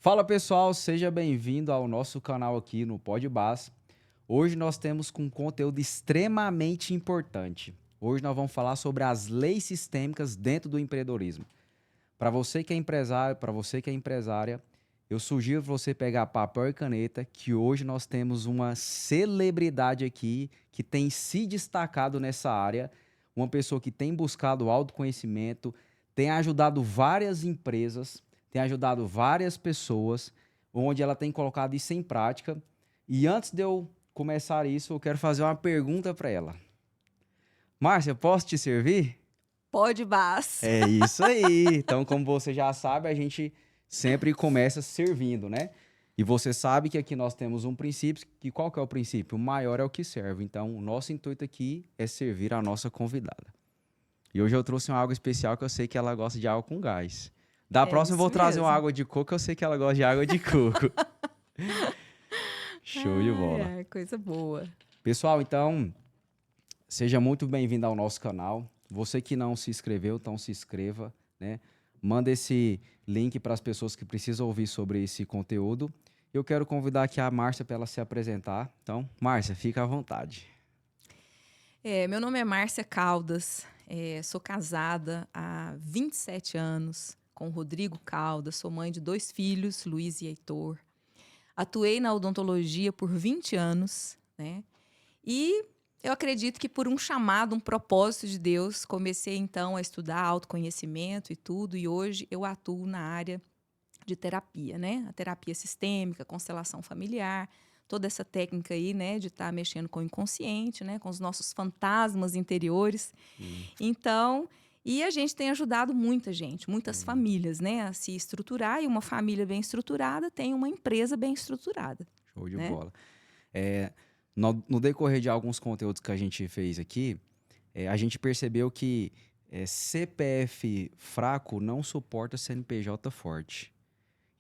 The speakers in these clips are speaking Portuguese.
Fala pessoal, seja bem-vindo ao nosso canal aqui no Podbas. Hoje nós temos um conteúdo extremamente importante. Hoje nós vamos falar sobre as leis sistêmicas dentro do empreendedorismo. Para você que é empresário, para você que é empresária, eu sugiro você pegar papel e caneta, que hoje nós temos uma celebridade aqui que tem se destacado nessa área, uma pessoa que tem buscado autoconhecimento, tem ajudado várias empresas, tem ajudado várias pessoas, onde ela tem colocado isso em prática. E antes de eu começar isso, eu quero fazer uma pergunta para ela. Márcia, posso te servir? Pode, Bas. É isso aí. Então, como você já sabe, a gente sempre começa servindo, né? E você sabe que aqui nós temos um princípio, que qual que é o princípio? O maior é o que serve. Então, o nosso intuito aqui é servir a nossa convidada. E hoje eu trouxe uma água especial que eu sei que ela gosta de água com gás. Da É próxima eu isso vou trazer uma mesmo. água de coco, eu sei que ela gosta de água de coco. Show de Ai, bola. ai, coisa boa. Pessoal, então, seja muito bem-vindo ao nosso canal. Você que não se inscreveu, então se inscreva, né? Manda esse link para as pessoas que precisam ouvir sobre esse conteúdo. Eu quero convidar aqui a Márcia para ela se apresentar. Então, Márcia, fica à vontade. Meu nome é Márcia Caldas, sou casada há 27 anos com o Rodrigo Caldas, sou mãe de 2 filhos, Luiz e Heitor. Atuei na odontologia por 20 anos, né? E eu acredito que por um chamado, um propósito de Deus, comecei então a estudar autoconhecimento e tudo, e hoje eu atuo na área de terapia, né? A terapia sistêmica, constelação familiar, toda essa técnica aí, né, de estar mexendo com o inconsciente, né, com os nossos fantasmas interiores. Sim. Então, e a gente tem ajudado muita gente, muitas Sim. famílias, né, a se estruturar, e uma família bem estruturada tem uma empresa bem estruturada, Show de né? bola. No decorrer de alguns conteúdos que a gente fez aqui, a gente percebeu que CPF fraco não suporta CNPJ forte.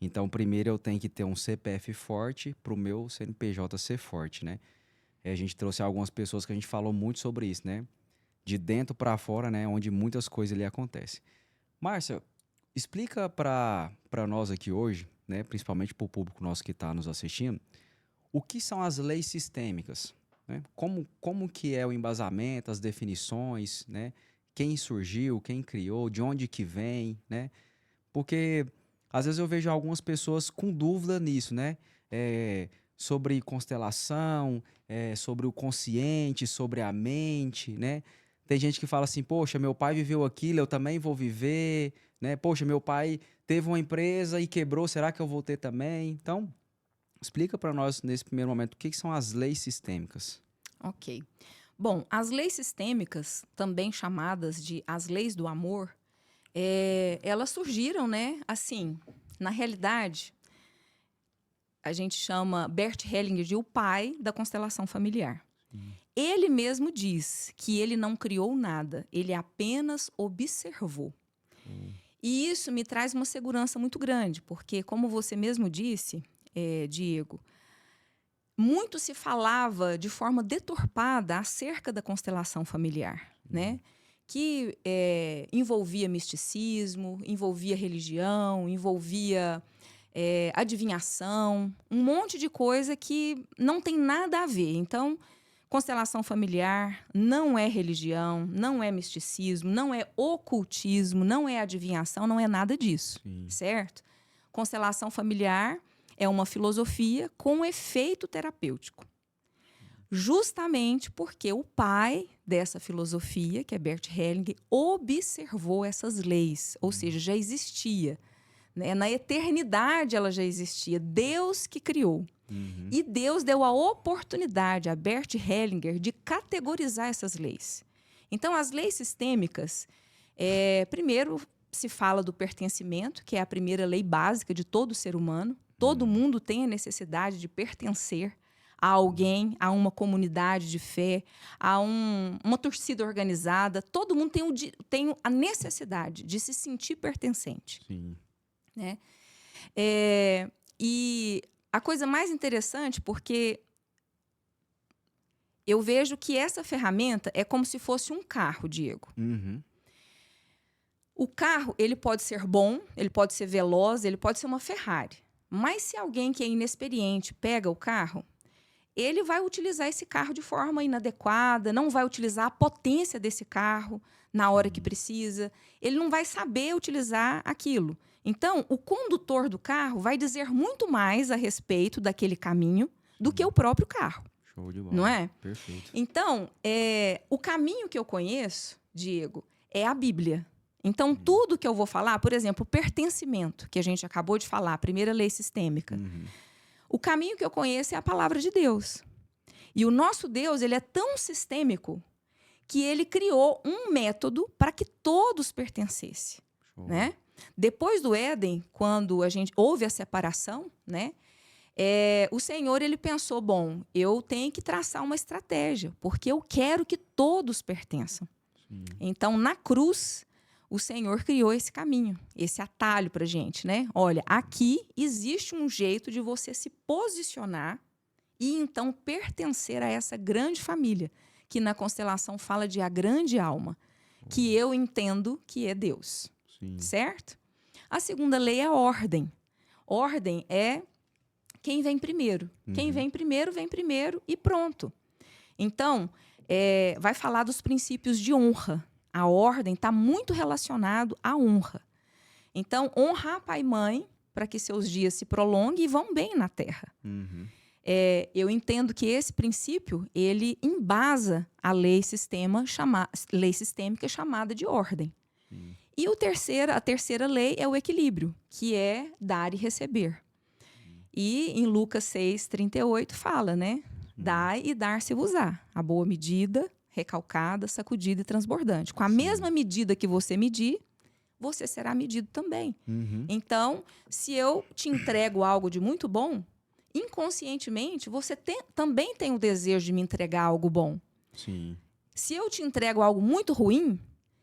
Então, primeiro eu tenho que ter um CPF forte para o meu CNPJ ser forte, né? A gente trouxe algumas pessoas que a gente falou muito sobre isso, né? De dentro para fora, né? Onde muitas coisas ali acontecem. Márcia, explica para nós aqui hoje, né? Principalmente para o público nosso que está nos assistindo, o que são as leis sistêmicas, né? Como que é o embasamento, as definições, né? Quem surgiu, quem criou, de onde que vem, né? Porque às vezes eu vejo algumas pessoas com dúvida nisso, né? Sobre constelação, sobre o consciente, sobre a mente, né? Tem gente que fala assim, poxa, meu pai viveu aquilo, eu também vou viver, né? Poxa, meu pai teve uma empresa e quebrou, será que eu vou ter também? Então, explica para nós, nesse primeiro momento, o que são as leis sistêmicas. Ok. Bom, as leis sistêmicas, também chamadas de as leis do amor, elas surgiram, né? Assim, na realidade, a gente chama Bert Hellinger de o pai da constelação familiar. Sim. Ele mesmo diz que ele não criou nada, ele apenas observou. Show. E isso me traz uma segurança muito grande, porque, como você mesmo disse, Diego, muito se falava de forma deturpada acerca da constelação familiar, né? Que envolvia misticismo, envolvia religião, envolvia adivinhação, um monte de coisa que não tem nada a ver. Então, constelação familiar não é religião, não é misticismo, não é ocultismo, não é adivinhação, não é nada disso, Sim. certo? Constelação familiar é uma filosofia com efeito terapêutico. Justamente porque o pai dessa filosofia, que é Bert Hellinger, observou essas leis, ou seja, já existia. Né? Na eternidade ela já existia. Deus que criou. Uhum. E Deus deu a oportunidade a Bert Hellinger de categorizar essas leis. Então, as leis sistêmicas, primeiro se fala do pertencimento, que é a primeira lei básica de todo ser humano. Todo mundo tem a necessidade de pertencer a alguém, a uma comunidade de fé, a uma torcida organizada. Todo mundo tem a necessidade de se sentir pertencente. Sim. Né? E a coisa mais interessante, porque eu vejo que essa ferramenta é como se fosse um carro, Diego. Uhum. O carro, ele pode ser bom, ele pode ser veloz, ele pode ser uma Ferrari. Mas se alguém que é inexperiente pega o carro, ele vai utilizar esse carro de forma inadequada, não vai utilizar a potência desse carro na hora que precisa, ele não vai saber utilizar aquilo. Então, o condutor do carro vai dizer muito mais a respeito daquele caminho do que o próprio carro, Show de bola. não é? Perfeito. Então, o caminho que eu conheço, Diego, é a Bíblia. Então, tudo que eu vou falar, por exemplo, o pertencimento, que a gente acabou de falar, a primeira lei sistêmica. O caminho que eu conheço é a palavra de Deus. E o nosso Deus, ele é tão sistêmico que ele criou um método para que todos pertencessem, né? Depois do Éden, quando a gente houve a separação, né? O Senhor, ele pensou, bom, eu tenho que traçar uma estratégia, porque eu quero que todos pertençam. Sim. Então, na cruz, o Senhor criou esse caminho, esse atalho para a gente, né? Olha, aqui existe um jeito de você se posicionar e, então, pertencer a essa grande família, que na constelação fala de a grande alma, que eu entendo que é Deus. Sim. Certo? A segunda lei é a ordem. Ordem é quem vem primeiro. Quem vem primeiro e pronto. Então, vai falar dos princípios de honra. A ordem está muito relacionado à honra. Então, honrar pai e mãe para que seus dias se prolonguem e vão bem na terra. Eu entendo que esse princípio, ele embasa a lei sistêmica chamada de ordem. E a terceira lei é o equilíbrio, que é dar e receber. E em Lucas 6:38 fala, né? Dai e dar-se-vos-á. A boa medida, recalcada, sacudida e transbordante. Com a mesma medida que você medir, você será medido também. Então, se eu te entrego algo de muito bom, inconscientemente, você também tem o desejo de me entregar algo bom. Sim. Se eu te entrego algo muito ruim,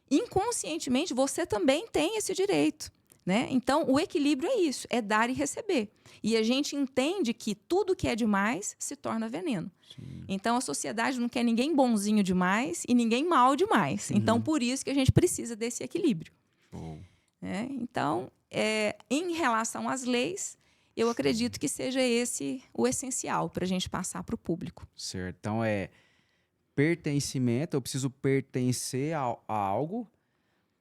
inconscientemente, você também tem esse direito, né? Então, o equilíbrio é isso, é dar e receber. E a gente entende que tudo que é demais se torna veneno. Sim. Então, a sociedade não quer ninguém bonzinho demais e ninguém mal demais. Então, por isso que a gente precisa desse equilíbrio. Show. Então, em relação às leis, eu acredito que seja esse o essencial para a gente passar para o público. Certo. Então, pertencimento, eu preciso pertencer a algo,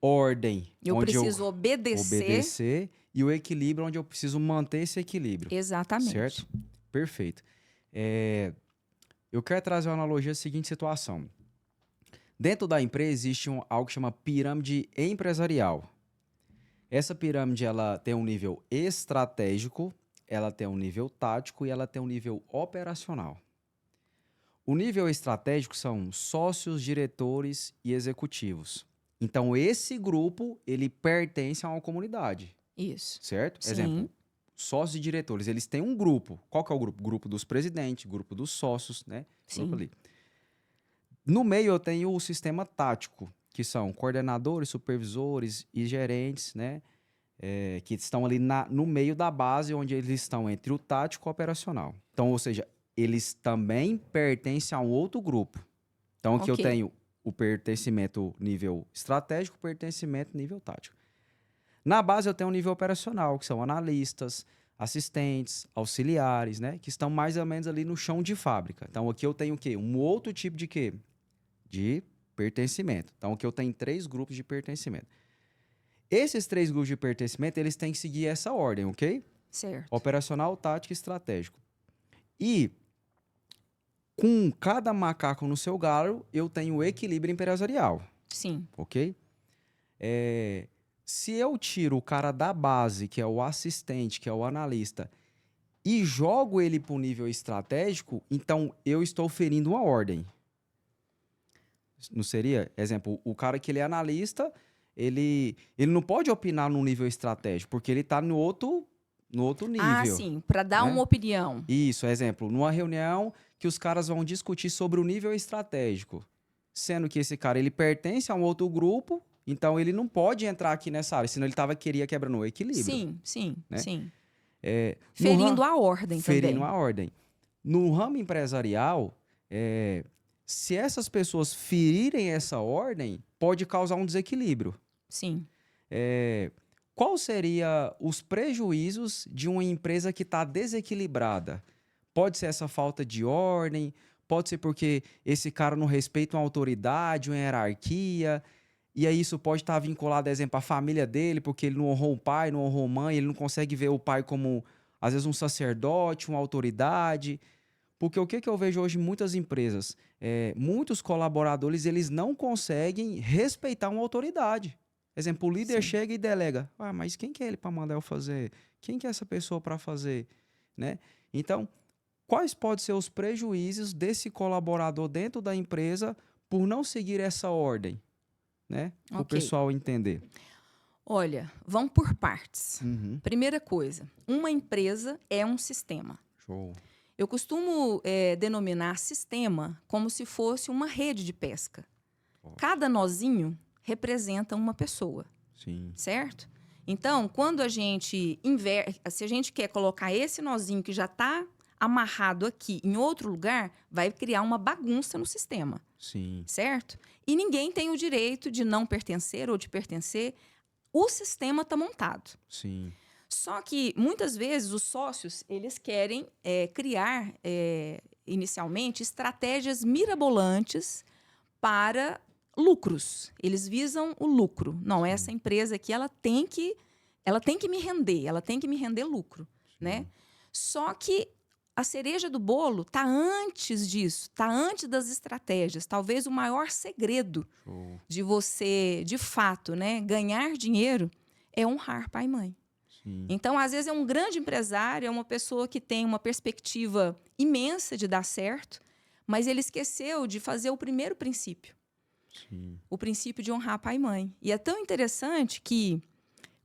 ordem, Eu onde preciso obedecer. e o equilíbrio, onde eu preciso manter esse equilíbrio. Exatamente. Certo? Perfeito. Eu quero trazer uma analogia da seguinte situação. Dentro da empresa existe algo que chama pirâmide empresarial. Essa pirâmide ela tem um nível estratégico, ela tem um nível tático e ela tem um nível operacional. O nível estratégico são sócios, diretores e executivos. Então, esse grupo, ele pertence a uma comunidade. Isso. Certo? Sim. Exemplo, sócios e diretores, eles têm um grupo. Qual que é o grupo? Grupo dos presidentes, grupo dos sócios, né? Sim. Grupo ali. No meio, eu tenho o sistema tático, que são coordenadores, supervisores e gerentes, né? Que estão ali no meio da base, onde eles estão entre o tático e o operacional. Então, ou seja, eles também pertencem a um outro grupo. Então, aqui eu tenho o pertencimento nível estratégico, pertencimento nível tático. Na base, eu tenho um nível operacional, que são analistas, assistentes, auxiliares, né? Que estão mais ou menos ali no chão de fábrica. Então, aqui eu tenho o quê? Um outro tipo de quê? De pertencimento. Então, aqui eu tenho 3 grupos de pertencimento. Esses 3 grupos de pertencimento, eles têm que seguir essa ordem, ok? Certo. Operacional, tático e estratégico. E com cada macaco no seu galho, eu tenho o equilíbrio empresarial. Sim. Ok? Se eu tiro o cara da base, que é o assistente, que é o analista, e jogo ele para o nível estratégico, então eu estou ferindo uma ordem. Não seria? Exemplo, o cara que ele é analista, ele não pode opinar no nível estratégico, porque ele está no outro nível. Ah, sim, para dar uma opinião. Isso, exemplo, numa reunião que os caras vão discutir sobre o nível estratégico, sendo que esse cara ele pertence a um outro grupo, então ele não pode entrar aqui nessa área, senão ele queria quebrando o equilíbrio. Sim. Ferindo a ordem também. Ferindo a ordem. No ramo empresarial, se essas pessoas ferirem essa ordem, pode causar um desequilíbrio. Sim. qual seria os prejuízos de uma empresa que está desequilibrada? Pode ser essa falta de ordem, pode ser porque esse cara não respeita uma autoridade, uma hierarquia, e aí isso pode estar vinculado, por exemplo, à família dele, porque ele não honrou o pai, não honrou a mãe, ele não consegue ver o pai como, às vezes, um sacerdote, uma autoridade. Porque o que que eu vejo hoje em muitas empresas? Muitos colaboradores, eles não conseguem respeitar uma autoridade. Exemplo, o líder Sim. chega e delega. Ah, mas quem que é ele para mandar eu fazer? Quem que é essa pessoa para fazer? Né? Então, quais podem ser os prejuízos desse colaborador dentro da empresa por não seguir essa ordem? Né? Para o Ok. pessoal entender. Olha, vamos por partes. Uhum. Primeira coisa, uma empresa é um sistema. Show. Eu costumo denominar sistema como se fosse uma rede de pesca. Cada nozinho representa uma pessoa, Sim. certo? Então, quando a gente se a gente quer colocar esse nozinho que já está amarrado aqui em outro lugar, vai criar uma bagunça no sistema, Sim. certo? E ninguém tem o direito de não pertencer ou de pertencer. O sistema está montado. Sim. Só que, muitas vezes, os sócios, eles querem criar, inicialmente, estratégias mirabolantes para lucros. Eles visam o lucro. Não, essa empresa aqui, ela tem que me render, ela tem que me render lucro, né? Só que a cereja do bolo está antes disso, está antes das estratégias. Talvez o maior segredo Show. de você, de fato, né, ganhar dinheiro é honrar pai e mãe. Sim. Então, às vezes, é um grande empresário, é uma pessoa que tem uma perspectiva imensa de dar certo, mas ele esqueceu de fazer o primeiro princípio, Sim. o princípio de honrar pai e mãe. E é tão interessante que,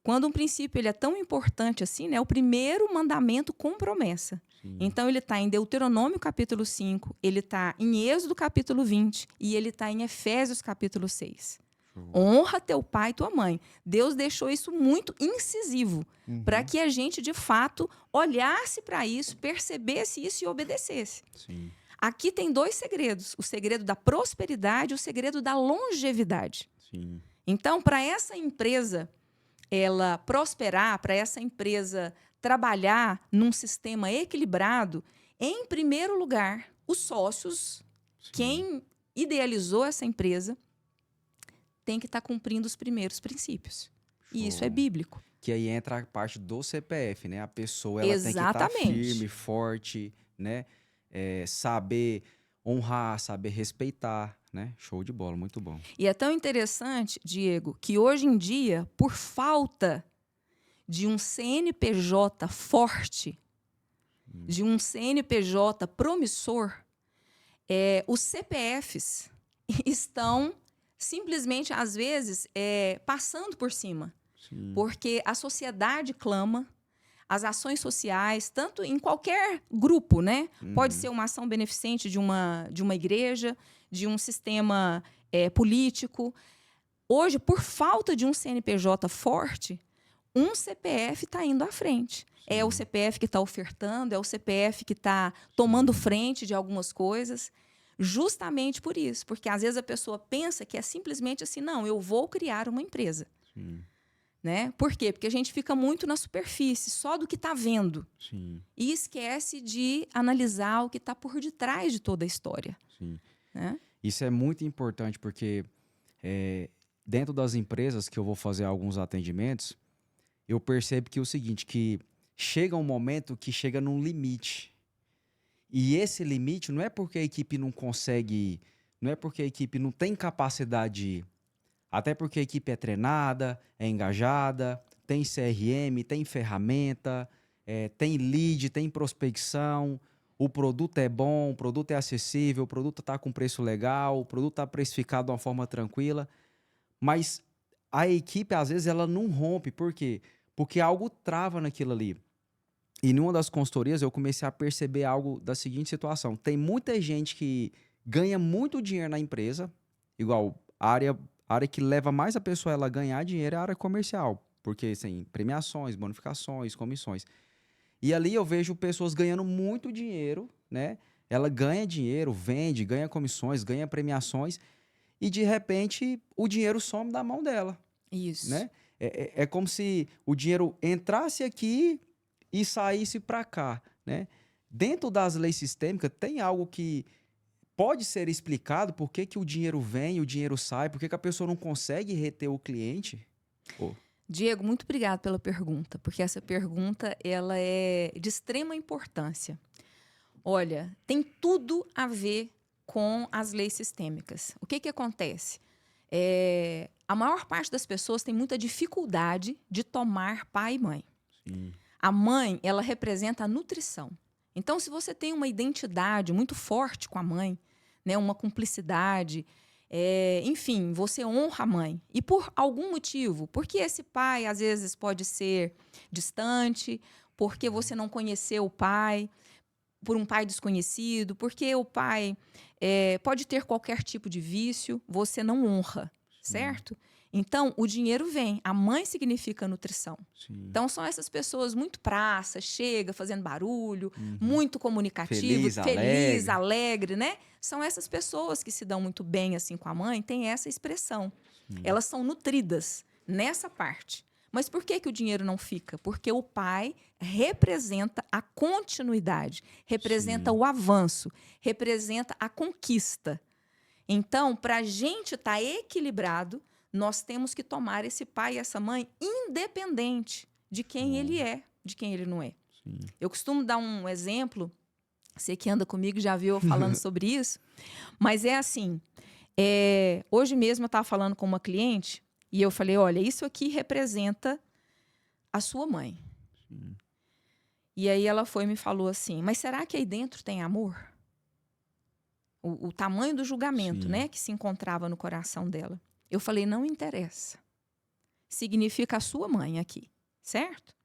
quando um princípio ele é tão importante assim, né, é o primeiro mandamento com promessa. Sim. Então, ele está em Deuteronômio, capítulo 5, ele está em Êxodo, capítulo 20, e ele está em Efésios, capítulo 6. Honra teu pai e tua mãe. Deus deixou isso muito incisivo para que a gente, de fato, olhasse para isso, percebesse isso e obedecesse. Sim. Aqui tem dois segredos: o segredo da prosperidade e o segredo da longevidade. Sim. Então, para essa empresa ela prosperar, para essa empresa trabalhar num sistema equilibrado, em primeiro lugar, os sócios, quem idealizou essa empresa, tem que estar cumprindo os primeiros princípios. E isso é Show. bíblico. Que aí entra a parte do CPF, né? A pessoa ela tem que estar Exatamente. firme, forte, né? Saber honrar, saber respeitar, né? Show de bola, muito bom. E é tão interessante, Diego, que hoje em dia, por falta de um CNPJ forte, de um CNPJ promissor, os CPFs estão simplesmente, às vezes, passando por cima. Sim. Porque a sociedade clama, as ações sociais, tanto em qualquer grupo, né? Pode ser uma ação beneficente de uma igreja, de um sistema político. Hoje, por falta de um CNPJ forte, um CPF está indo à frente. É o CPF que está ofertando, é o CPF que está tomando frente de algumas coisas. Justamente por isso, porque às vezes a pessoa pensa que é simplesmente assim, não, eu vou criar uma empresa. Sim. Né? Por quê? Porque a gente fica muito na superfície, só do que está vendo. Sim. E esquece de analisar o que está por detrás de toda a história. Sim. Né? Isso é muito importante porque dentro das empresas que eu vou fazer alguns atendimentos, eu percebo que é o seguinte, que chega um momento que chega num limite. E esse limite não é porque a equipe não consegue, não é porque a equipe não tem capacidade de ir. Até porque a equipe é treinada, é engajada, tem CRM, tem ferramenta, tem lead, tem prospecção, o produto é bom, o produto é acessível, o produto está com preço legal, o produto está precificado de uma forma tranquila. Mas a equipe, às vezes, ela não rompe. Por quê? Porque algo trava naquilo ali. E numa das consultorias eu comecei a perceber algo da seguinte situação. Tem muita gente que ganha muito dinheiro na empresa, igual a área que leva mais a pessoa a ela ganhar dinheiro é a área comercial, porque tem premiações, bonificações, comissões. E ali eu vejo pessoas ganhando muito dinheiro, né? Ela ganha dinheiro, vende, ganha comissões, ganha premiações e de repente o dinheiro some da mão dela, Isso. né? É como se o dinheiro entrasse aqui e saísse para cá, né? Dentro das leis sistêmicas, tem algo que pode ser explicado por que que o dinheiro vem, o dinheiro sai, por que que a pessoa não consegue reter o cliente? Pô, Diego, muito obrigado pela pergunta, porque essa pergunta ela é de extrema importância. Olha, tem tudo a ver com as leis sistêmicas. O que que acontece? A maior parte das pessoas tem muita dificuldade de tomar pai e mãe. sim. A mãe, ela representa a nutrição. Então, se você tem uma identidade muito forte com a mãe, né, uma cumplicidade, enfim, você honra a mãe. E por algum motivo, porque esse pai às vezes pode ser distante, porque você não conheceu o pai, por um pai desconhecido, porque o pai pode ter qualquer tipo de vício, você não honra, certo? Então, o dinheiro vem. A mãe significa nutrição. Sim. Então, são essas pessoas muito praça, chega fazendo barulho, Uhum. muito comunicativo, Feliz, alegre, né? São essas pessoas que se dão muito bem assim com a mãe, tem essa expressão. Elas são nutridas nessa parte. Mas por que que o dinheiro não fica? Porque o pai representa a continuidade, representa Sim. o avanço, representa a conquista. Então, para a gente estar equilibrado, nós temos que tomar esse pai e essa mãe independente de quem ele é, de quem ele não é. Sim. Eu costumo dar um exemplo, você que anda comigo já viu eu falando sobre isso, mas é assim, hoje mesmo eu estava falando com uma cliente e eu falei, olha, isso aqui representa a sua mãe. Sim. E aí ela foi e me falou assim, mas será que aí dentro tem amor? O tamanho do julgamento, Sim. né, que se encontrava no coração dela. Eu falei, não interessa. Significa a sua mãe aqui, certo?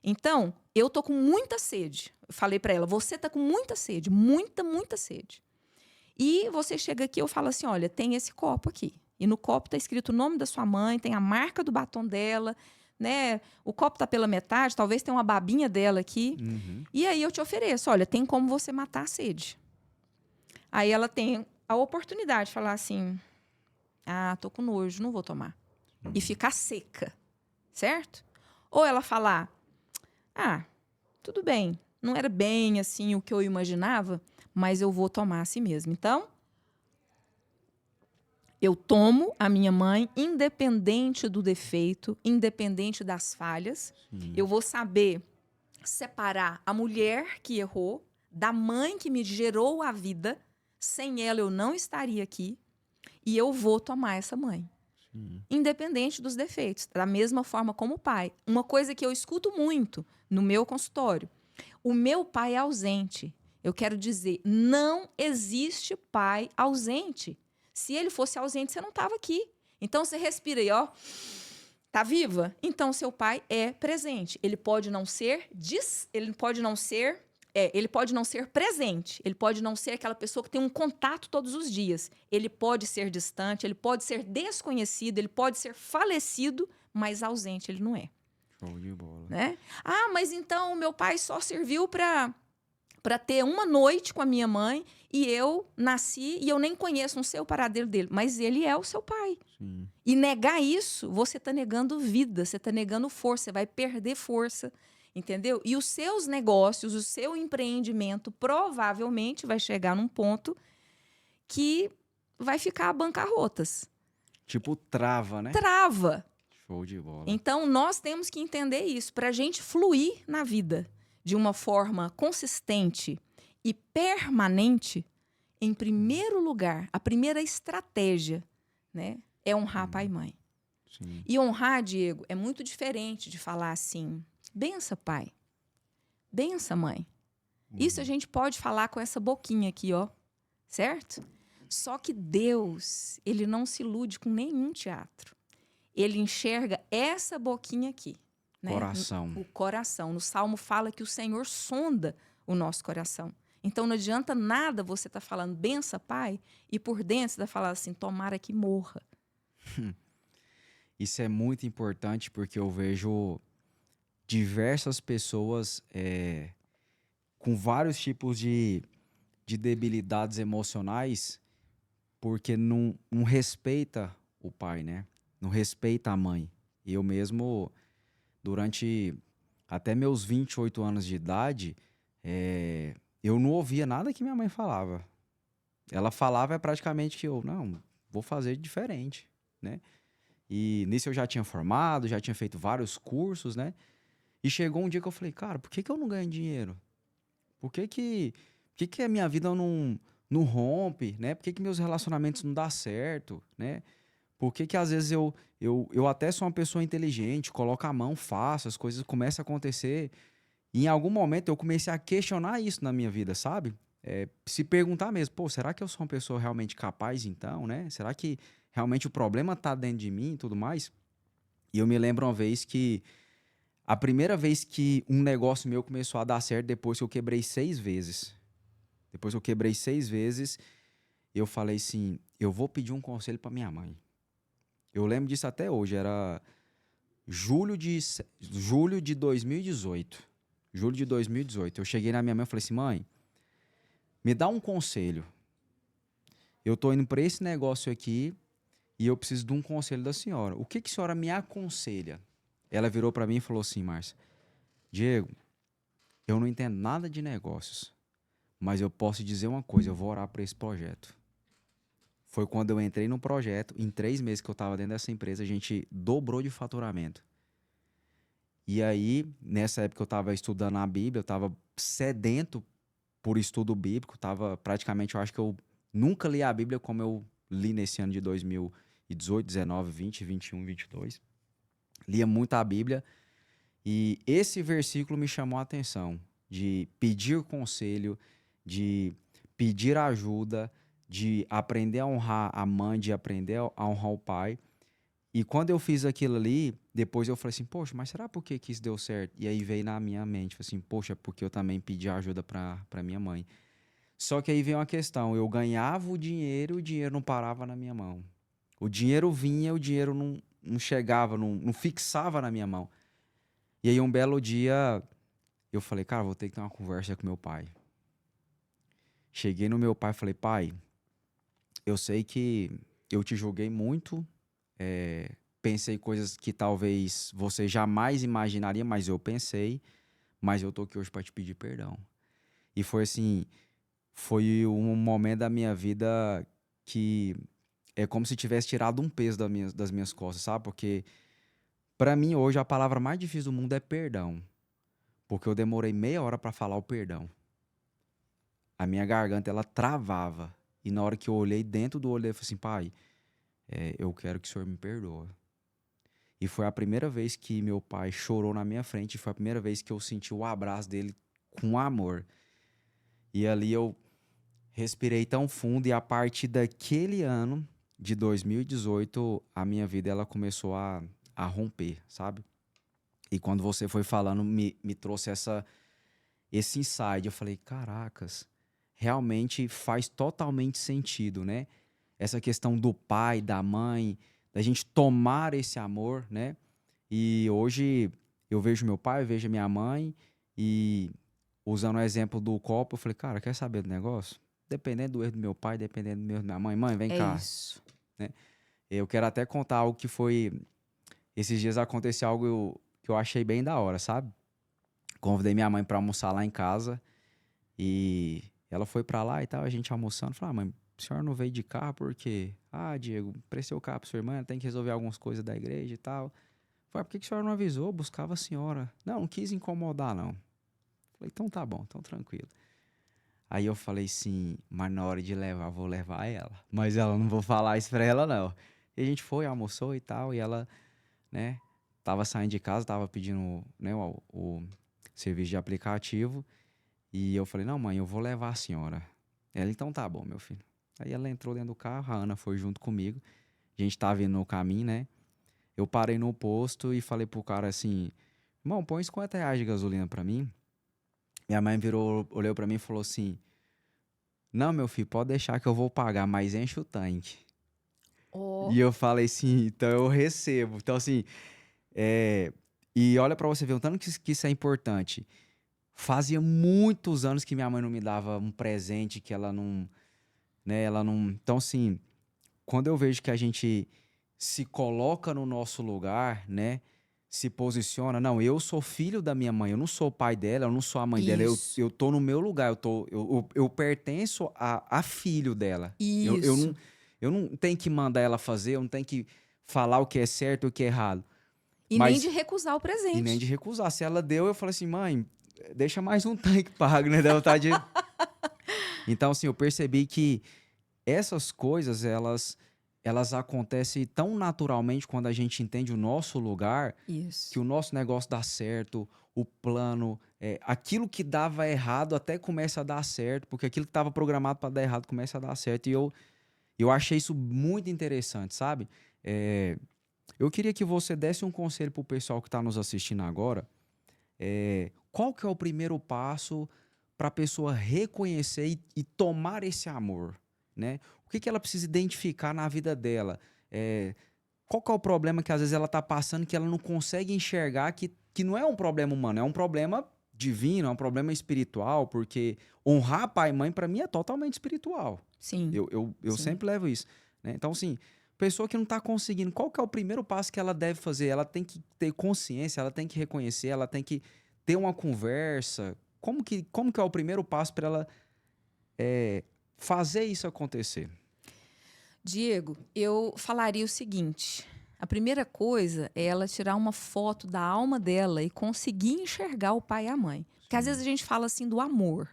Então, eu tô com muita sede. Eu falei para ela, você tá com muita sede, muita, muita sede. E você chega aqui, eu falo assim, olha, tem esse copo aqui. E no copo tá escrito o nome da sua mãe, tem a marca do batom dela, né? O copo tá pela metade, talvez tenha uma babinha dela aqui. Uhum. E aí eu te ofereço, olha, tem como você matar a sede. Aí ela tem a oportunidade de falar assim, tô com nojo, não vou tomar. E ficar seca, certo? Ou ela falar, tudo bem, não era bem assim o que eu imaginava, mas eu vou tomar assim mesmo. Então, eu tomo a minha mãe, independente do defeito, independente das falhas. Sim. Eu vou saber separar a mulher que errou da mãe que me gerou a vida. Sem ela, eu não estaria aqui. E eu vou tomar essa mãe. Sim. Independente dos defeitos. Da mesma forma como o pai. Uma coisa que eu escuto muito no meu consultório. O meu pai é ausente. Eu quero dizer, não existe pai ausente. Se ele fosse ausente, você não estava aqui. Então, você respira aí, ó. Tá viva? Então, seu pai é presente. Ele pode não ser presente. Ele pode não ser aquela pessoa que tem um contato todos os dias. Ele pode ser distante, ele pode ser desconhecido, ele pode ser falecido, mas ausente ele não é. Show de bola. Né? Mas então o meu pai só serviu para ter uma noite com a minha mãe e eu nasci e eu nem conheço, não sei o paradeiro dele, mas ele é o seu pai. Sim. E negar isso, você está negando vida, você está negando força, você vai perder força, entendeu? E os seus negócios, o seu empreendimento provavelmente vai chegar num ponto que vai ficar a bancarrotas. Tipo trava, né? Trava. Show de bola. Então, nós temos que entender isso para a gente fluir na vida de uma forma consistente e permanente. Em primeiro lugar, a primeira estratégia, né, é honrar pai e mãe. Sim. E honrar, Diego, é muito diferente de falar assim, bença pai, bença mãe. Isso a gente pode falar com essa boquinha aqui, ó, certo? Só que Deus, ele não se ilude com nenhum teatro. Ele enxerga essa boquinha aqui. Né? Coração. O coração. No Salmo fala que o Senhor sonda o nosso coração. Então, não adianta nada você estar falando, bença, pai, e por dentro você está falando assim, tomara que morra. Isso é muito importante porque eu vejo diversas pessoas com vários tipos de debilidades emocionais porque não respeita o pai, né? Não respeita a mãe. Eu mesmo, durante até meus 28 anos de idade, eu não ouvia nada que minha mãe falava. Ela falava praticamente que eu, não, vou fazer diferente, né? E nisso eu já tinha formado, já tinha feito vários cursos, né? E chegou um dia que eu falei, cara, por que que eu não ganho dinheiro? Por que que a minha vida não rompe, né? Por que que meus relacionamentos não dão certo, né? Por que que às vezes eu até sou uma pessoa inteligente, coloco a mão, faço, as coisas começam a acontecer. E em algum momento eu comecei a questionar isso na minha vida, sabe? Se perguntar mesmo, pô, será que eu sou uma pessoa realmente capaz então, né? Será que realmente o problema tá dentro de mim e tudo mais? E eu me lembro uma vez que a primeira vez que um negócio meu começou a dar certo depois que eu quebrei 6 vezes. Depois que eu quebrei 6 vezes, eu falei assim, eu vou pedir um conselho pra minha mãe. Eu lembro disso até hoje, era julho de 2018. Julho de 2018. Eu cheguei na minha mãe e falei assim, mãe, me dá um conselho. Eu tô indo pra esse negócio aqui e eu preciso de um conselho da senhora. O que que a senhora me aconselha? Ela virou pra mim e falou assim, Márcia, Diego, eu não entendo nada de negócios, mas eu posso te dizer uma coisa, eu vou orar pra esse projeto. Foi quando eu entrei no projeto, em 3 meses que eu estava dentro dessa empresa, a gente dobrou de faturamento. E aí, nessa época eu estava estudando a Bíblia, eu estava sedento por estudo bíblico, tava praticamente, eu acho que eu nunca li a Bíblia como eu li nesse ano de 2018, 19, 20, 21, 22. Lia muito a Bíblia e esse versículo me chamou a atenção, de pedir conselho, de pedir ajuda, de aprender a honrar a mãe, de aprender a honrar o pai. E quando eu fiz aquilo ali, depois eu falei assim, poxa, mas será por que que isso deu certo? E aí veio na minha mente, falei assim, poxa, porque eu também pedi ajuda para minha mãe. Só que aí veio uma questão, eu ganhava o dinheiro não parava na minha mão. O dinheiro vinha, o dinheiro não chegava, não fixava na minha mão. E aí um belo dia eu falei, cara, vou ter que ter uma conversa com meu pai. Cheguei no meu pai e falei, pai, eu sei que eu te julguei muito, pensei coisas que talvez você jamais imaginaria, mas eu pensei, mas eu tô aqui hoje para te pedir perdão. E foi assim, foi um momento da minha vida que é como se tivesse tirado um peso das minhas costas, sabe? Porque pra mim hoje a palavra mais difícil do mundo é perdão, porque eu demorei meia hora pra falar o perdão. A minha garganta ela travava e na hora que eu olhei dentro do olho dele, eu falei assim, pai, eu quero que o senhor me perdoe. E foi a primeira vez que meu pai chorou na minha frente, e foi a primeira vez que eu senti o abraço dele com amor. E ali eu respirei tão fundo e a partir daquele ano de 2018, a minha vida ela começou a romper, sabe? E quando você foi falando, me trouxe esse insight. Eu falei, caracas, realmente faz totalmente sentido, né? Essa questão do pai, da mãe, da gente tomar esse amor, né? E hoje eu vejo meu pai, eu vejo minha mãe e usando o exemplo do copo, eu falei, cara, quer saber do negócio? Dependendo do erro do meu pai, dependendo do erro da minha mãe, mãe, vem É cá, isso. né? Eu quero até contar algo que foi, esses dias aconteceu algo que eu achei bem da hora, sabe? Convidei minha mãe pra almoçar lá em casa e ela foi pra lá e tal, a gente almoçando, falei, mãe, a senhora não veio de carro por quê? Ah, Diego, prestei o carro pra sua irmã, ela tem que resolver algumas coisas da igreja e tal. Falei, por que que a senhora não avisou? Buscava a senhora. Não quis incomodar, não. Falei, então tá bom, então tranquilo. Aí eu falei assim, mas na hora de levar, vou levar ela. Mas ela não vou falar isso pra ela, não. E a gente foi, almoçou e tal, e ela, né, tava saindo de casa, tava pedindo, né, o serviço de aplicativo. E eu falei, não, mãe, eu vou levar a senhora. Ela, então tá bom, meu filho. Aí ela entrou dentro do carro, a Ana foi junto comigo. A gente tava indo no caminho, né? Eu parei no posto e falei pro cara assim, irmão, põe R$ 50 de gasolina pra mim. Minha mãe virou, olhou pra mim e falou assim, não, meu filho, pode deixar que eu vou pagar, mas enche o tanque. Ó, E eu falei assim, então eu recebo. Então assim, é... e olha pra você ver o tanto que isso é importante. Fazia muitos anos que minha mãe não me dava um presente que ela não, né, ela não... Então assim, quando eu vejo que a gente se coloca no nosso lugar, né? Se posiciona. Não, eu sou filho da minha mãe, eu não sou o pai dela, eu não sou a mãe dela, Isso, eu tô no meu lugar, eu pertenço a filho dela. isso. Eu não tenho que mandar ela fazer, eu não tenho que falar o que é certo e o que é errado. E nem de Mas, recusar o e nem de presente. recusar. Se ela deu, eu falei assim, mãe, deixa mais um tanque pago, né? Dá vontade de... Então, assim, eu percebi que essas coisas, elas acontecem tão naturalmente quando a gente entende o nosso lugar, que Isso. o nosso negócio dá certo, o plano, aquilo que dava errado até começa a dar certo, porque aquilo que estava programado para dar errado começa a dar certo. E eu achei isso muito interessante, sabe? É, eu queria que você desse um conselho pro pessoal que está nos assistindo agora. Qual que é o primeiro passo para a pessoa reconhecer e tomar esse amor, né? O que que ela precisa identificar na vida dela? É, qual que é o problema que às vezes ela está passando que ela não consegue enxergar que não é um problema humano, é um problema divino, é um problema espiritual, porque honrar pai e mãe para mim é totalmente espiritual. Sim, Eu sim. sempre levo isso, né? Então, assim, pessoa que não está conseguindo, qual que é o primeiro passo que ela deve fazer? Ela tem que ter consciência, ela tem que reconhecer, ela tem que ter uma conversa. Como que é o primeiro passo para ela fazer isso acontecer? Diego, eu falaria o seguinte: a primeira coisa é ela tirar uma foto da alma dela e conseguir enxergar o pai e a mãe. Porque às vezes Sim. a gente fala assim do amor.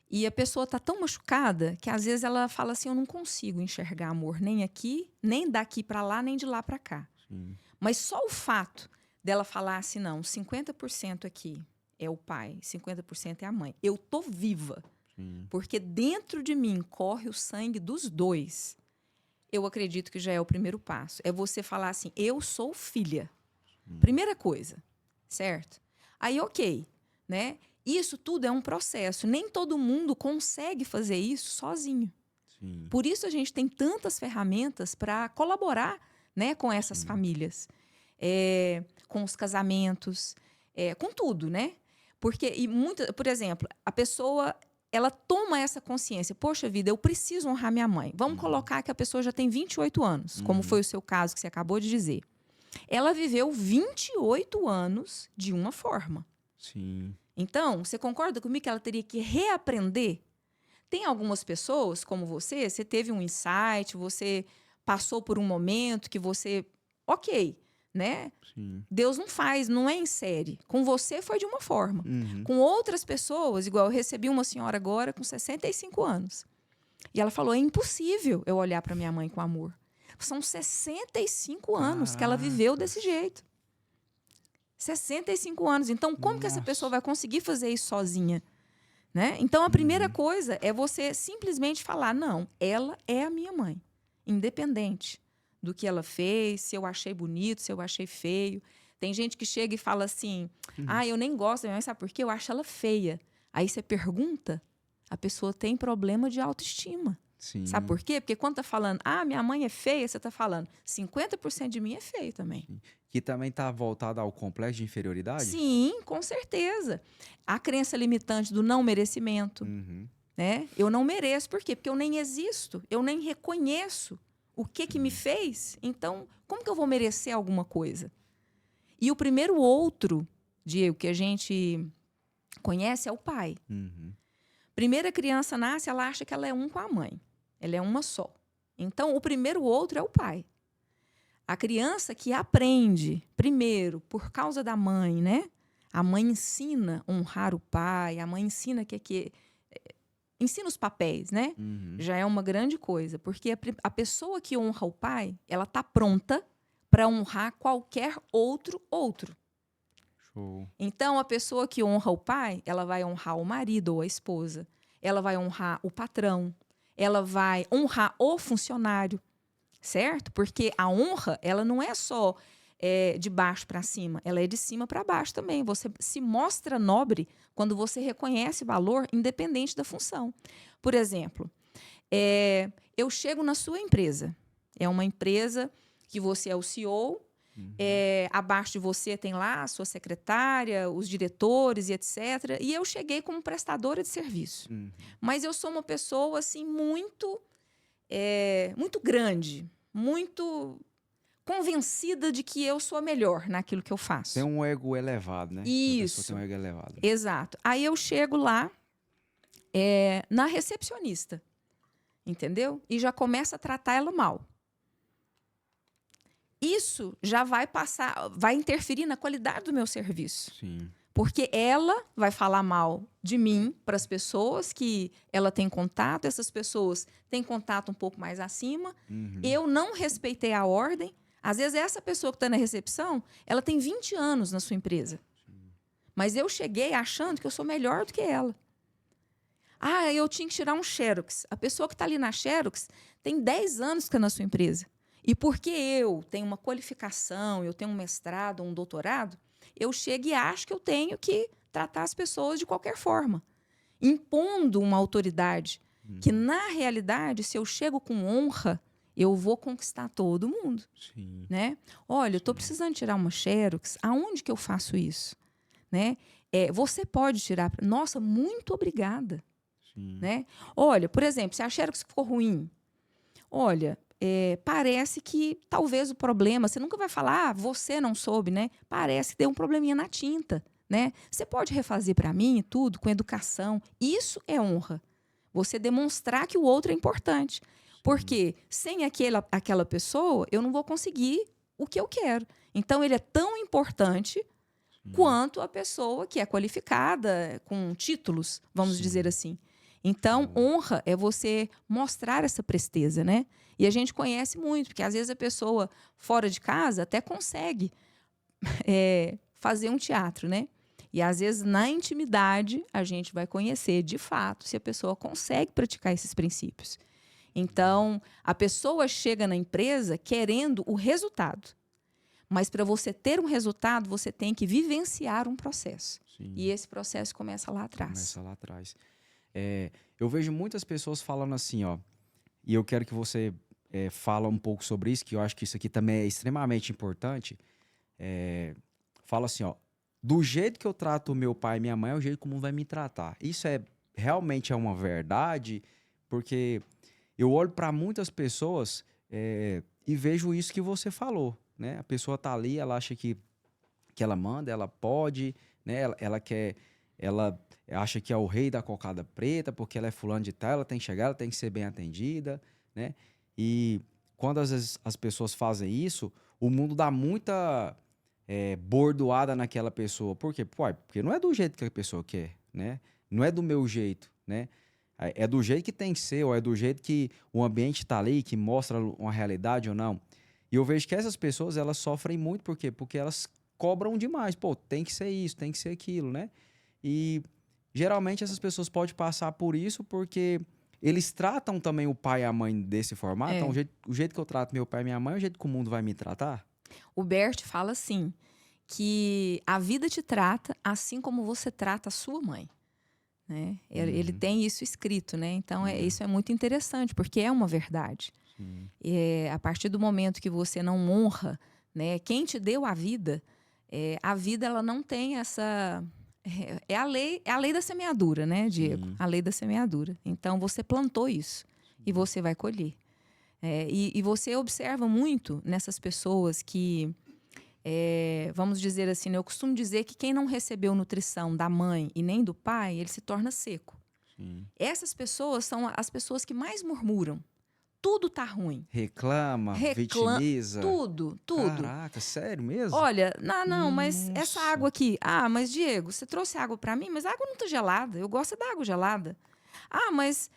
E a pessoa tá tão machucada que às vezes ela fala assim: eu não consigo enxergar amor nem aqui, nem daqui para lá, nem de lá para cá. Sim. Mas só o fato dela falar assim: não, 50% aqui é o pai, 50% é a mãe. Eu tô viva, Sim. porque dentro de mim corre o sangue dos dois. Eu acredito que já é o primeiro passo. É você falar assim: eu sou filha. Primeira coisa, certo? Aí, ok, né? Isso tudo é um processo. Nem todo mundo consegue fazer isso sozinho. Sim. Por isso a gente tem tantas ferramentas para colaborar, né, com essas Sim. famílias, com os casamentos, com tudo, né? Porque por exemplo, a pessoa ela toma essa consciência. Poxa vida, eu preciso honrar minha mãe. Vamos colocar que a pessoa já tem 28 anos, como foi o seu caso que você acabou de dizer. Ela viveu 28 anos de uma forma. Sim. Então, você concorda comigo que ela teria que reaprender? Tem algumas pessoas, como você teve um insight, você passou por um momento que você. Ok, né? Sim. Deus não faz, não é em série. Com você foi de uma forma. Uhum. Com outras pessoas, igual eu recebi uma senhora agora com 65 anos. E ela falou: é impossível eu olhar para minha mãe com amor. São 65 anos que ela viveu desse Caracas. jeito. 65 anos. Então, como que essa pessoa Nossa. vai conseguir fazer isso sozinha? Né? Então, a primeira Uhum. coisa é você simplesmente falar: não, ela é a minha mãe. Independente do que ela fez, se eu achei bonito, se eu achei feio. Tem gente que chega e fala assim: ah, eu nem gosto da minha mãe, sabe por quê? Eu acho ela feia. Aí você pergunta, a pessoa tem problema de autoestima. Sabe Sim. por quê? Porque quando tá falando: ah, minha mãe é feia, você tá falando 50% de mim é feio também. Sim. Que também tá voltado ao complexo de inferioridade? Sim, com certeza. A crença limitante do não merecimento, Uhum. né? Eu não mereço. Por quê? Porque eu nem existo, eu nem reconheço o que me Sim. fez. Então, como que eu vou merecer alguma coisa? E o primeiro outro, Diego, que a gente conhece é o pai. Uhum. Primeira criança nasce, ela acha que ela é um com a mãe. Ela é uma só. Então, o primeiro outro é o pai. A criança que aprende, primeiro, por causa da mãe, né? A mãe ensina a honrar o pai, a mãe ensina ensina os papéis, né? Uhum. Já é uma grande coisa, porque a pessoa que honra o pai, ela tá pronta para honrar qualquer outro. Show. Então, a pessoa que honra o pai, ela vai honrar o marido ou a esposa, ela vai honrar o patrão, ela vai honrar o funcionário, certo? Porque a honra, ela não é só de baixo para cima, ela é de cima para baixo também. Você se mostra nobre quando você reconhece valor independente da função. Por exemplo, eu chego na sua empresa. É uma empresa que você é o CEO, Uhum. abaixo de você tem lá a sua secretária, os diretores e etc. E eu cheguei como prestadora de serviço. Uhum. Mas eu sou uma pessoa assim muito grande, muito convencida de que eu sou a melhor naquilo que eu faço. Tem um ego elevado, né? Isso. A pessoa tem um ego elevado. Exato. Aí eu chego lá na recepcionista, entendeu? E já começo a tratar ela mal. Isso já vai interferir na qualidade do meu serviço. Sim. Porque ela vai falar mal de mim para as pessoas que ela tem contato, essas pessoas têm contato um pouco mais acima. Eu não respeitei a ordem. Às vezes, essa pessoa que está na recepção, ela tem 20 anos na sua empresa. Mas eu cheguei achando que eu sou melhor do que ela. Ah, eu tinha que tirar um Xerox. A pessoa que está ali na Xerox tem 10 anos que está na sua empresa. E porque eu tenho uma qualificação, eu tenho um mestrado, um doutorado, eu chego e acho que eu tenho que tratar as pessoas de qualquer forma, impondo uma autoridade que, na realidade, se eu chego com honra, eu vou conquistar todo mundo. Sim. Né? Olha, eu estou precisando tirar uma Xerox, aonde que eu faço isso? Né? Você pode tirar... Nossa, muito obrigada. Sim. Né? Olha, por exemplo, se a Xerox ficou ruim, olha... parece que talvez o problema, você nunca vai falar, você não soube, né? Parece que deu um probleminha na tinta, né? Você pode refazer para mim e tudo, com educação. Isso é honra. Você demonstrar que o outro é importante. Porque sem aquela pessoa, eu não vou conseguir o que eu quero. Então, ele é tão importante quanto a pessoa que é qualificada, com títulos, vamos dizer assim. Então, honra é você mostrar essa presteza, né? E a gente conhece muito, porque às vezes a pessoa fora de casa até consegue fazer um teatro, né? E às vezes na intimidade a gente vai conhecer de fato se a pessoa consegue praticar esses princípios. Então, a pessoa chega na empresa querendo o resultado. Mas para você ter um resultado, você tem que vivenciar um processo. Sim. E esse processo começa lá atrás. Começa lá atrás. Eu vejo muitas pessoas falando assim, ó, e eu quero que você fala um pouco sobre isso, que eu acho que isso aqui também é extremamente importante. Fala assim, ó, do jeito que eu trato meu pai e minha mãe é o jeito como vai me tratar. Isso realmente é uma verdade, porque eu olho para muitas pessoas e vejo isso que você falou, né? A pessoa tá ali, ela acha que ela manda, ela pode, né? Ela acha que é o rei da cocada preta, porque ela é fulano de tal, ela tem que chegar, ela tem que ser bem atendida, né? E quando às vezes as pessoas fazem isso, o mundo dá muita bordoada naquela pessoa. Por quê? Porque não é do jeito que a pessoa quer, né? Não é do meu jeito, né? É do jeito que tem que ser, ou é do jeito que o ambiente está ali, que mostra uma realidade ou não. E eu vejo que essas pessoas, elas sofrem muito, por quê? Porque elas cobram demais. Pô, tem que ser isso, tem que ser aquilo, né? E geralmente essas pessoas podem passar por isso porque eles tratam também o pai e a mãe desse formato. Então, o jeito que eu trato meu pai e minha mãe é o jeito que o mundo vai me tratar. O Bert fala assim, que a vida te trata assim como você trata a sua mãe. Né? Ele tem isso escrito, né? Então, isso é muito interessante, porque é uma verdade. A partir do momento que você não honra, né, quem te deu a vida ela não tem essa... É a lei da semeadura, né, Diego? A lei da semeadura. Então, você plantou isso e você vai colher. E você observa muito nessas pessoas que... vamos dizer assim, eu costumo dizer que quem não recebeu nutrição da mãe e nem do pai, ele se torna seco. Essas pessoas são as pessoas que mais murmuram. Tudo tá ruim. Reclama, vitimiza. Tudo. Caraca, sério mesmo? Olha, não, mas Nossa. essa água aqui... Ah, mas Diego, você trouxe água para mim, mas a água não tá gelada. Eu gosto da água gelada. Mas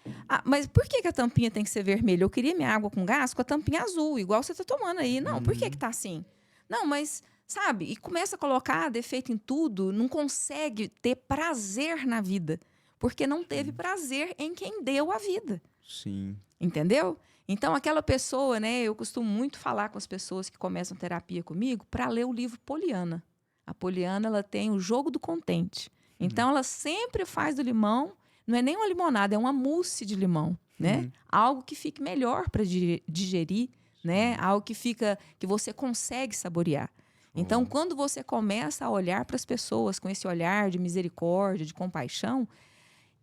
por que a tampinha tem que ser vermelha? Eu queria minha água com gás com a tampinha azul, igual você tá tomando aí. Não, por que tá assim? Não, mas, sabe, e começa a colocar defeito em tudo, não consegue ter prazer na vida, porque não teve prazer em quem deu a vida. Sim. Entendeu? Então, aquela pessoa, né, eu costumo muito falar com as pessoas que começam terapia comigo para ler o livro Poliana. A Poliana, ela tem o jogo do contente. Então, ela sempre faz do limão, não é nem uma limonada, é uma mousse de limão, né? Algo que fique melhor para digerir, né? Algo que você consegue saborear. Então, quando você começa a olhar para as pessoas com esse olhar de misericórdia, de compaixão,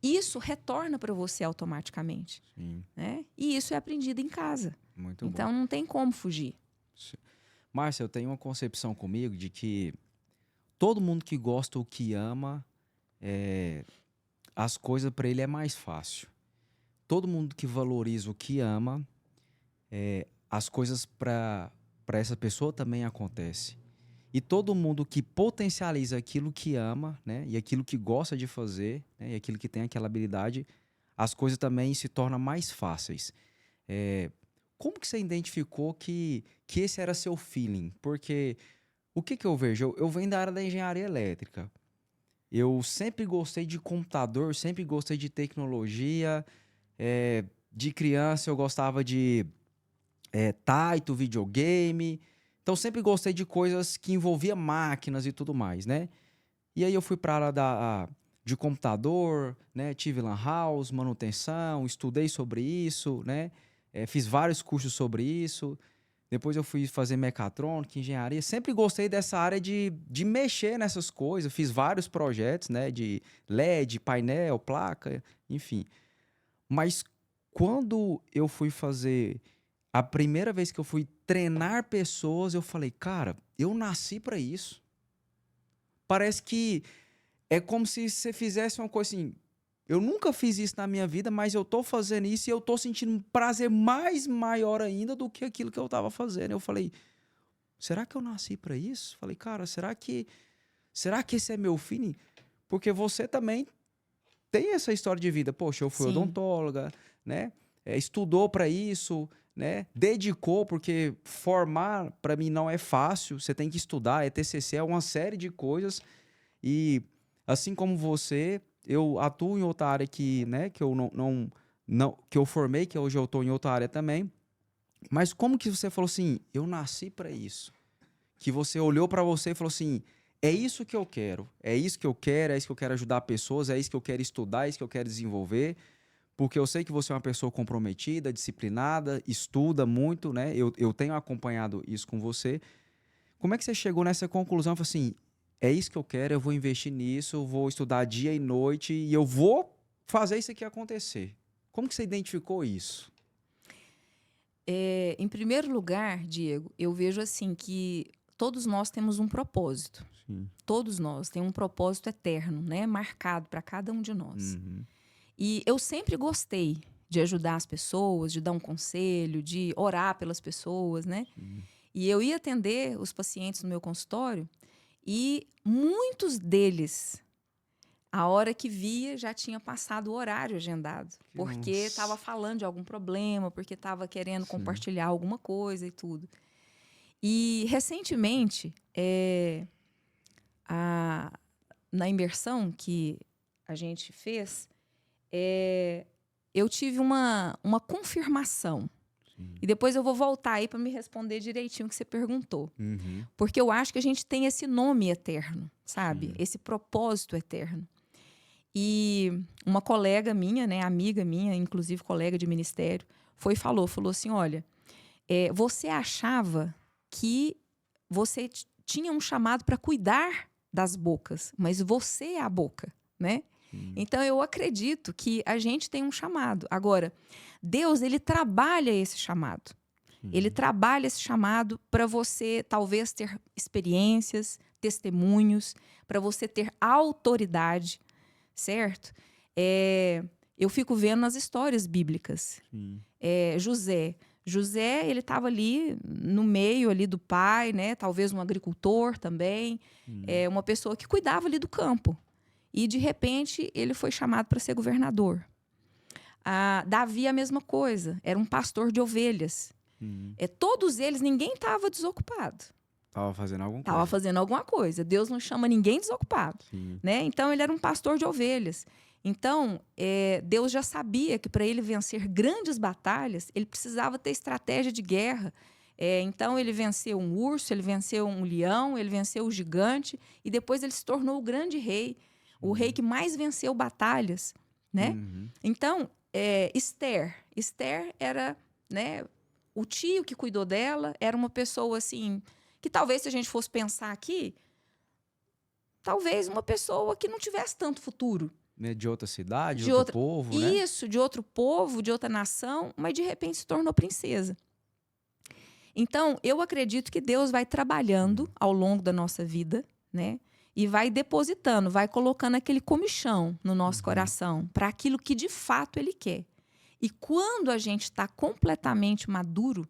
isso retorna para você automaticamente. Né? E isso é aprendido em casa. Muito então, bom. não tem como fugir. Márcia, eu tenho uma concepção comigo de que todo mundo que gosta ou que ama, as coisas para ele é mais fácil. Todo mundo que valoriza o que ama, as coisas para essa pessoa também acontecem. E todo mundo que potencializa aquilo que ama, né, e aquilo que gosta de fazer, né, e aquilo que tem aquela habilidade, as coisas também se tornam mais fáceis. Como que você identificou que esse era seu feeling? Porque o que eu vejo? Eu venho da área da engenharia elétrica. Eu sempre gostei de computador, sempre gostei de tecnologia. De criança eu gostava de taito, videogame. Então sempre gostei de coisas que envolvia máquinas e tudo mais, né? E aí eu fui para a área de computador, né? Tive lan house, manutenção, estudei sobre isso, né? Fiz vários cursos sobre isso. Depois eu fui fazer mecatrônica, engenharia. Sempre gostei dessa área de mexer nessas coisas. Fiz vários projetos, né? De LED, painel, placa, enfim. Mas quando eu fui fazer a primeira vez que eu fui treinar pessoas, eu falei, cara, eu nasci para isso. Parece que é como se você fizesse uma coisa assim. Eu nunca fiz isso na minha vida, mas eu tô fazendo isso e eu tô sentindo um prazer mais maior ainda do que aquilo que eu tava fazendo. Eu falei, será que eu nasci para isso? Falei, cara, será que esse é meu feeling? Porque você também tem essa história de vida. Poxa, eu fui Sim, odontóloga, né? Estudou para isso, né? Dedicou, porque formar para mim não é fácil. Você tem que estudar, é TCC, é uma série de coisas. E assim como você, eu atuo em outra área que, né, que eu não que eu formei, que hoje eu estou em outra área também. Mas como que você falou assim, eu nasci para isso? Que você olhou para você e falou assim, é isso que eu quero, é isso que eu quero, é isso que eu quero ajudar pessoas, é isso que eu quero estudar, é isso que eu quero desenvolver, porque eu sei que você é uma pessoa comprometida, disciplinada, estuda muito, né? Eu tenho acompanhado isso com você. Como é que você chegou nessa conclusão? Falou assim, é isso que eu quero, eu vou investir nisso, eu vou estudar dia e noite e eu vou fazer isso aqui acontecer. Como que você identificou isso? em primeiro lugar, Diego, eu vejo assim que todos nós temos um propósito. Sim. Todos nós temos um propósito eterno, né? Marcado para cada um de nós. Uhum. E eu sempre gostei de ajudar as pessoas, de dar um conselho, de orar pelas pessoas, né? Sim. E eu ia atender os pacientes no meu consultório e muitos deles, a hora que via, já tinha passado o horário agendado. Porque estava Nossa. falando de algum problema, porque estava querendo Sim. compartilhar alguma coisa e tudo. E, recentemente, na imersão que a gente fez, eu tive uma confirmação. Sim. E depois eu vou voltar aí para me responder direitinho o que você perguntou. Uhum. Porque eu acho que a gente tem esse nome eterno, sabe? Sim. Esse propósito eterno. E uma colega minha, né, amiga minha, inclusive colega de ministério, falou assim, olha, você achava que você tinha um chamado para cuidar das bocas, mas você é a boca, né? Então eu acredito que a gente tem um chamado. Agora, Deus, ele trabalha esse chamado. Ele trabalha esse chamado para você talvez ter experiências, testemunhos, para você ter autoridade, certo? Eu fico vendo nas histórias bíblicas. José, ele estava ali no meio ali do pai, né? Talvez um agricultor também, uma pessoa que cuidava ali do campo. E, de repente, ele foi chamado para ser governador. Davi, a mesma coisa. Era um pastor de ovelhas. Todos eles, ninguém estava desocupado. Tava fazendo alguma coisa. Estava fazendo alguma coisa. Deus não chama ninguém desocupado. Né? Então, ele era um pastor de ovelhas. Então, Deus já sabia que para ele vencer grandes batalhas, ele precisava ter estratégia de guerra. Então, ele venceu um urso, ele venceu um leão, ele venceu o gigante, e depois ele se tornou o grande rei. O rei que mais venceu batalhas, né? Então, Esther era, né, o tio que cuidou dela, era uma pessoa assim, que talvez se a gente fosse pensar aqui, talvez uma pessoa que não tivesse tanto futuro. De outra cidade, de outro povo, né? Isso, de outro povo, de outra nação, mas de repente se tornou princesa. Então, eu acredito que Deus vai trabalhando ao longo da nossa vida, né? E vai depositando, vai colocando aquele comichão no nosso coração para aquilo que de fato Ele quer. E quando a gente está completamente maduro,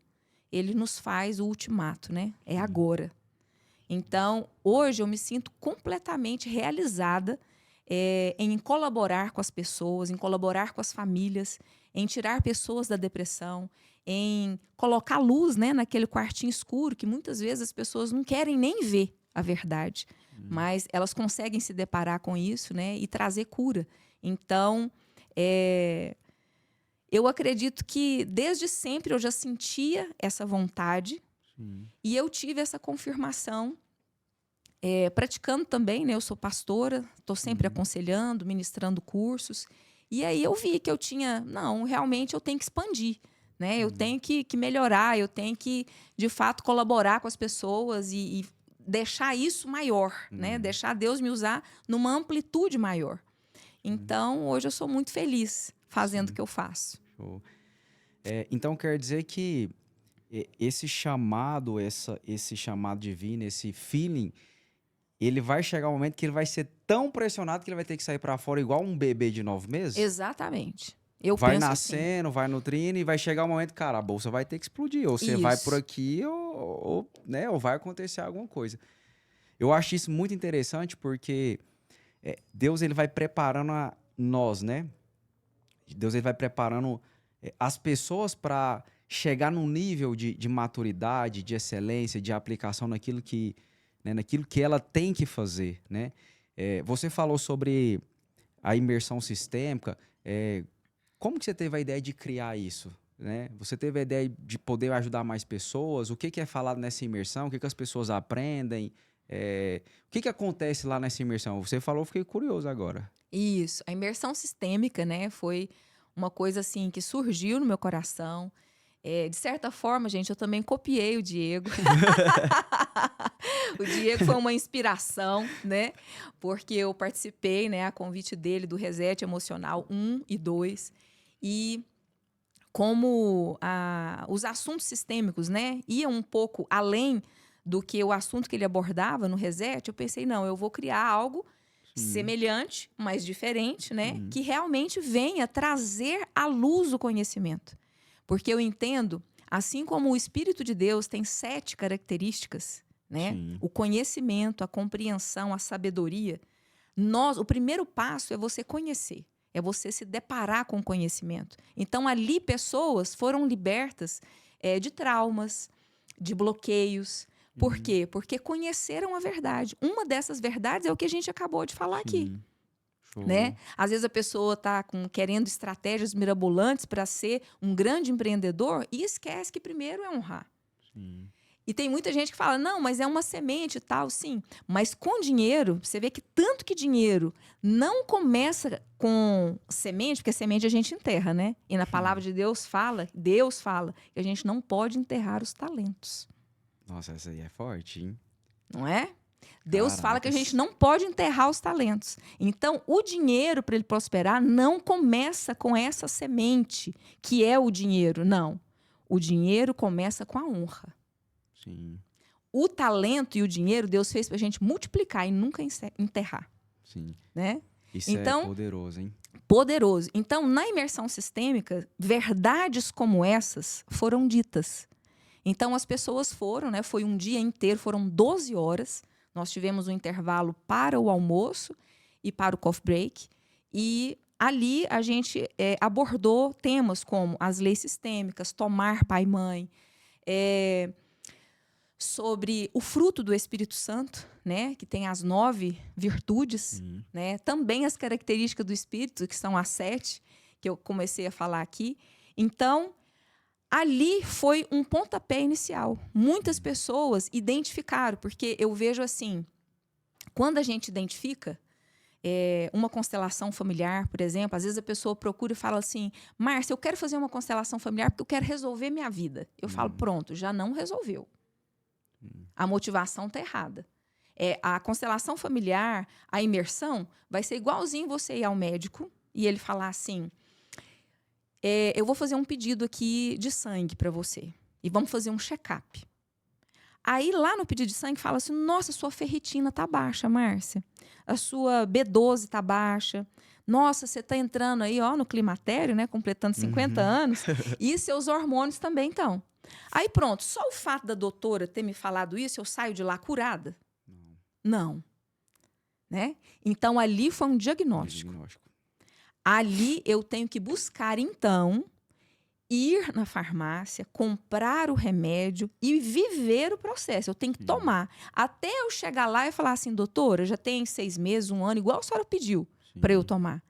Ele nos faz o ultimato, né? É agora. Então, hoje eu me sinto completamente realizada em colaborar com as pessoas, em colaborar com as famílias, em tirar pessoas da depressão, em colocar luz, né, naquele quartinho escuro que muitas vezes as pessoas não querem nem ver a verdade, mas elas conseguem se deparar com isso, né, e trazer cura. Então, eu acredito que desde sempre eu já sentia essa vontade. E eu tive essa confirmação praticando também, né? Eu sou pastora, estou sempre aconselhando, ministrando cursos. E aí eu vi que eu tinha, não, realmente eu tenho que expandir, né? Eu tenho que melhorar, eu tenho que, de fato, colaborar com as pessoas e deixar isso maior, né? Deixar Deus me usar numa amplitude maior. Então, hoje eu sou muito feliz fazendo o que eu faço. Show. Então, quer dizer que esse chamado, esse chamado divino, esse feeling, ele vai chegar um momento que ele vai ser tão pressionado que ele vai ter que sair pra fora igual um bebê de 9 meses? Exatamente. Eu Vai penso assim. nascendo, vai nutrindo e vai chegar um momento, cara, a bolsa vai ter que explodir. Ou você vai por Isso. aqui né, ou vai acontecer alguma coisa. Eu acho isso muito interessante porque Deus ele vai preparando nós, né? Deus ele vai preparando as pessoas para chegar num nível de maturidade, de excelência, de aplicação naquilo que, né, naquilo que ela tem que fazer, né? Você falou sobre a imersão sistêmica. Como que você teve a ideia de criar isso, né? Você teve a ideia de poder ajudar mais pessoas? O que é falado nessa imersão? O que as pessoas aprendem? O que acontece lá nessa imersão? Você falou, eu fiquei curioso agora. Isso. A imersão sistêmica, né, foi uma coisa assim que surgiu no meu coração. De certa forma, gente, eu também copiei o Diego. O Diego foi uma inspiração, né? Porque eu participei, né, a convite dele do Reset Emocional 1 e 2. E como os assuntos sistêmicos, né, iam um pouco além do que o assunto que ele abordava no Reset, eu pensei, não, eu vou criar algo semelhante, mas diferente, né, que realmente venha trazer à luz o conhecimento. Porque eu entendo, assim como o Espírito de Deus tem 7 características, né, o conhecimento, a compreensão, a sabedoria, o primeiro passo é você conhecer. É você se deparar com o conhecimento. Então, ali, pessoas foram libertas de traumas, de bloqueios. Por quê? Porque conheceram a verdade. Uma dessas verdades é o que a gente acabou de falar aqui. Né? Às vezes a pessoa está querendo estratégias mirabolantes para ser um grande empreendedor e esquece que primeiro é honrar. E tem muita gente que fala, não, mas é uma semente e tal, sim. Mas com dinheiro, você vê que tanto que dinheiro não começa com semente, porque semente a gente enterra, né? E na palavra de Deus fala que a gente não pode enterrar os talentos. Nossa, essa aí é forte, hein? Não é? Deus fala que a Caracas. gente não pode enterrar os talentos. Então, o dinheiro, para ele prosperar, não começa com essa semente, que é o dinheiro. Não. O dinheiro começa com a honra. Sim. O talento e o dinheiro, Deus fez para a gente multiplicar e nunca enterrar. Sim. Né? Isso então, é poderoso, hein? Poderoso. Então, na imersão sistêmica, verdades como essas foram ditas. Então, as pessoas foram, né? Foi um dia inteiro, foram 12 horas. Nós tivemos um intervalo para o almoço e para o coffee break. E ali a gente abordou temas como as leis sistêmicas, tomar pai e mãe, sobre o fruto do Espírito Santo, né, que tem as 9 virtudes, né, também as características do Espírito, que são as 7, que eu comecei a falar aqui. Então, ali foi um pontapé inicial. Muitas pessoas identificaram, porque eu vejo assim, quando a gente identifica uma constelação familiar, por exemplo, às vezes a pessoa procura e fala assim, Márcia, eu quero fazer uma constelação familiar porque eu quero resolver minha vida. Eu falo, pronto, já não resolveu. A motivação está errada. A constelação familiar, a imersão, vai ser igualzinho você ir ao médico e ele falar assim, eu vou fazer um pedido aqui de sangue para você. e vamos fazer um check-up. Aí, lá no pedido de sangue, fala assim, nossa, sua ferritina tá baixa, Márcia. A sua B12 tá baixa. Nossa, você tá entrando aí, ó, no climatério, né? Completando 50 anos. E seus hormônios também estão. Aí, pronto. Só o fato da doutora ter me falado isso, eu saio de lá curada? Não. Né? Então, ali foi um diagnóstico. Ali, eu tenho que buscar, então, ir na farmácia, comprar o remédio e viver o processo. Eu tenho que tomar. Até eu chegar lá e falar assim, doutora, já tem 6 meses, 1 ano, igual a senhora pediu para eu tomar.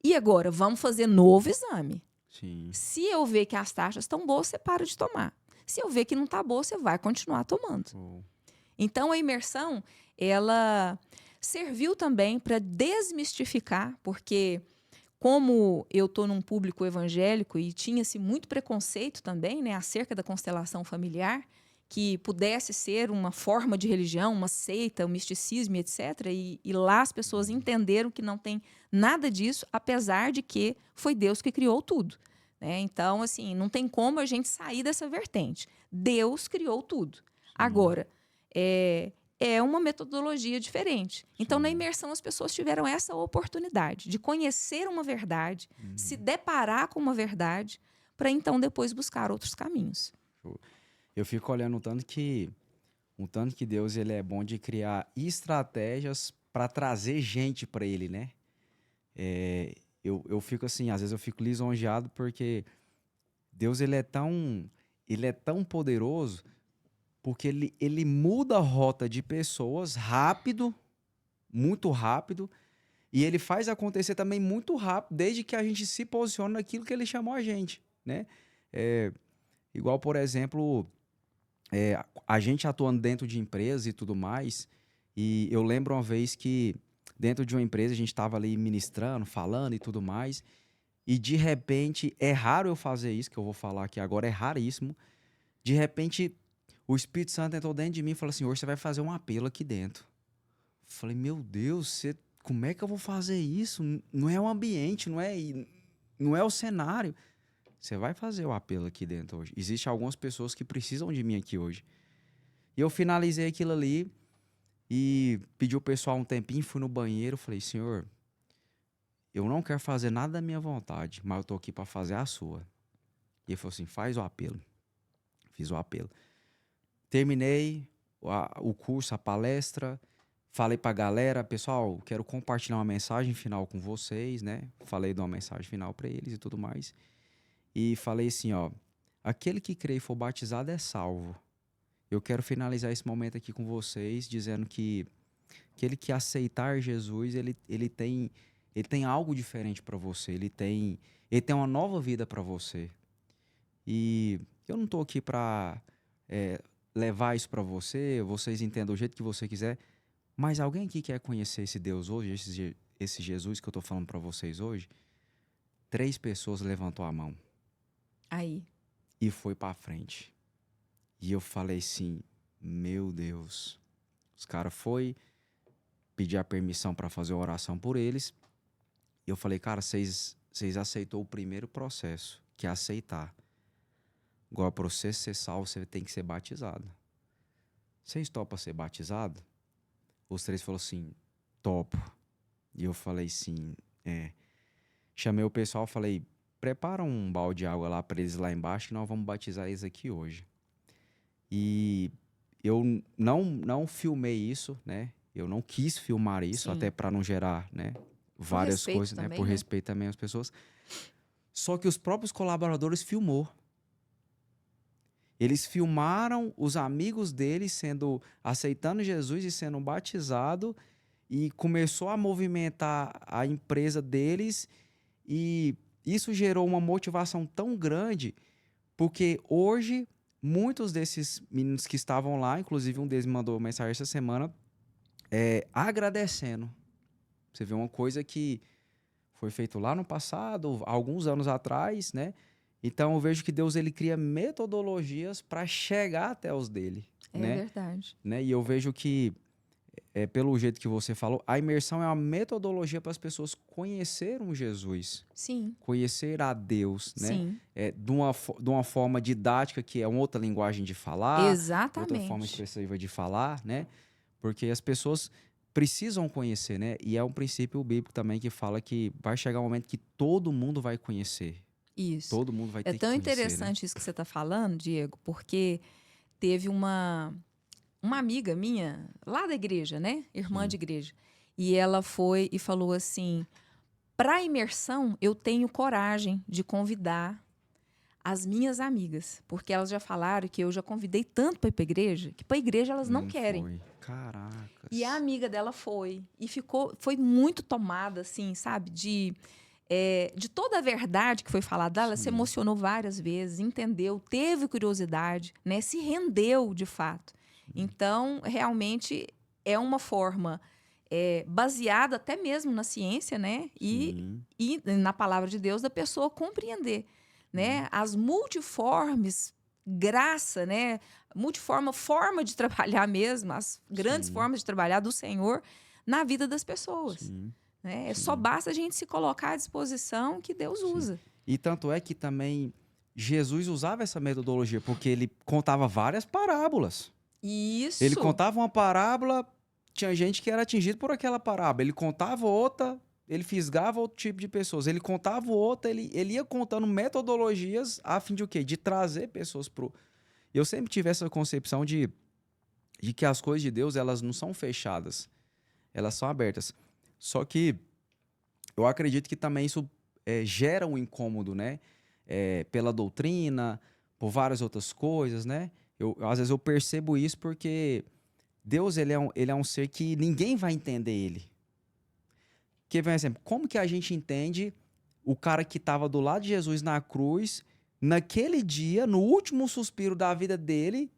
E agora, vamos fazer novo exame. Sim. Se eu ver que as taxas estão boas, você para de tomar. Se eu ver que não está boa, você vai continuar tomando. Então, a imersão, ela serviu também para desmistificar, porque como eu estou num público evangélico e tinha-se muito preconceito também, né, acerca da constelação familiar, que pudesse ser uma forma de religião, uma seita, um misticismo, etc. E lá as pessoas entenderam que não tem nada disso, apesar de que foi Deus que criou tudo. Né? Então, assim, não tem como a gente sair dessa vertente. Deus criou tudo. Agora, é uma metodologia diferente. Então, na imersão, as pessoas tiveram essa oportunidade de conhecer uma verdade, se deparar com uma verdade, para então depois buscar outros caminhos. Eu fico olhando um tanto que Deus ele é bom de criar estratégias para trazer gente para ele, né? Eu fico assim, às vezes eu fico lisonjeado porque Deus ele é tão poderoso porque ele muda a rota de pessoas rápido, muito rápido, e ele faz acontecer também muito rápido, desde que a gente se posiciona naquilo que ele chamou a gente, né? Igual, por exemplo, a gente atuando dentro de empresas e tudo mais, e eu lembro uma vez que dentro de uma empresa a gente estava ali ministrando, falando e tudo mais, e de repente, é raro eu fazer isso, que eu vou falar aqui agora, é raríssimo, de repente o Espírito Santo entrou dentro de mim e falou assim, hoje você vai fazer um apelo aqui dentro. Eu falei, meu Deus, como é que eu vou fazer isso? Não é o ambiente, não é o cenário. Você vai fazer o apelo aqui dentro hoje. Existem algumas pessoas que precisam de mim aqui hoje. E eu finalizei aquilo ali e pedi o pessoal um tempinho, fui no banheiro, falei, Senhor, eu não quero fazer nada da minha vontade, mas eu tô aqui para fazer a sua. E ele falou assim, faz o apelo. Fiz o apelo. Terminei o curso, a palestra, falei pra galera, pessoal, quero compartilhar uma mensagem final com vocês, né? Falei de uma mensagem final para eles e tudo mais. E falei assim, ó, aquele que crê e for batizado é salvo. Eu quero finalizar esse momento aqui com vocês, dizendo que aquele que aceitar Jesus, ele tem algo diferente para você, ele tem uma nova vida para você. E eu não tô aqui para levar isso para vocês entendam do jeito que você quiser, mas alguém aqui quer conhecer esse Deus hoje, esse Jesus que eu tô falando para vocês hoje? 3 pessoas levantou a mão. Aí. E foi para frente. E eu falei assim, meu Deus. Os caras foi pedir a permissão para fazer uma oração por eles. E eu falei, cara, vocês aceitou o primeiro processo, que é aceitar. Agora, para você ser salvo, você tem que ser batizado. Vocês topam ser batizado? Os 3 falaram assim, topo. E eu falei assim, Chamei o pessoal, falei, prepara um balde de água lá para eles lá embaixo que nós vamos batizar eles aqui hoje. E eu não filmei isso, né? Eu não quis filmar isso, até para não gerar, né, várias coisas, né? Por respeito também às pessoas. Só que os próprios colaboradores filmou. Eles filmaram os amigos deles aceitando Jesus e sendo batizado, e começou a movimentar a empresa deles, e isso gerou uma motivação tão grande, porque hoje muitos desses meninos que estavam lá, inclusive um deles me mandou mensagem essa semana, agradecendo. Você vê uma coisa que foi feito lá no passado, alguns anos atrás, né? Então eu vejo que Deus ele cria metodologias para chegar até os dele, né? É verdade. Né? E eu vejo que pelo jeito que você falou, a imersão é uma metodologia para as pessoas conhecerem Jesus, Sim, conhecer a Deus, né? sim, De uma forma didática, que é uma outra linguagem de falar, outra forma exatamente. expressiva de falar, né? Porque as pessoas precisam conhecer, né? E é um princípio bíblico também que fala que vai chegar um momento que todo mundo vai conhecer. Isso. Todo mundo vai É ter que tão conhecer, né? interessante isso que você está falando, Diego, porque teve uma amiga minha, lá da igreja, né? Irmã de Sim. igreja. E ela foi e falou assim: para imersão, eu tenho coragem de convidar as minhas amigas, porque elas já falaram que eu já convidei tanto para ir para igreja, que para igreja elas não querem. Foi. E a Caracas. amiga dela foi foi muito tomada, assim, sabe, de toda a verdade que foi falada. Ela se Sim. emocionou várias vezes, entendeu, teve curiosidade, né, se rendeu de fato. Então, realmente é uma forma baseada até mesmo na ciência, né, Sim. e na palavra de Deus da pessoa compreender, né, as multiformes graça, né, forma de trabalhar mesmo, as grandes Sim. formas de trabalhar do Senhor na vida das pessoas. Sim. Né? Só Sim. basta a gente se colocar à disposição que Deus Sim. usa. E tanto é que também Jesus usava essa metodologia, porque ele contava várias parábolas. Ele Isso, contava uma parábola, tinha gente que era atingido por aquela parábola. Ele contava outra, ele fisgava outro tipo de pessoas. Ele contava outra, ele ia contando metodologias a fim de o quê? De trazer pessoas pro... Eu sempre tive essa concepção de que as coisas de Deus, elas não são fechadas, elas são abertas. Só que eu acredito que também isso gera um incômodo, né? Pela doutrina, por várias outras coisas, né? Às vezes eu percebo isso porque Deus ele é um ser que ninguém vai entender ele. Que vem exemplo, como que a gente entende o cara que estava do lado de Jesus na cruz, naquele dia, no último suspiro da vida dele,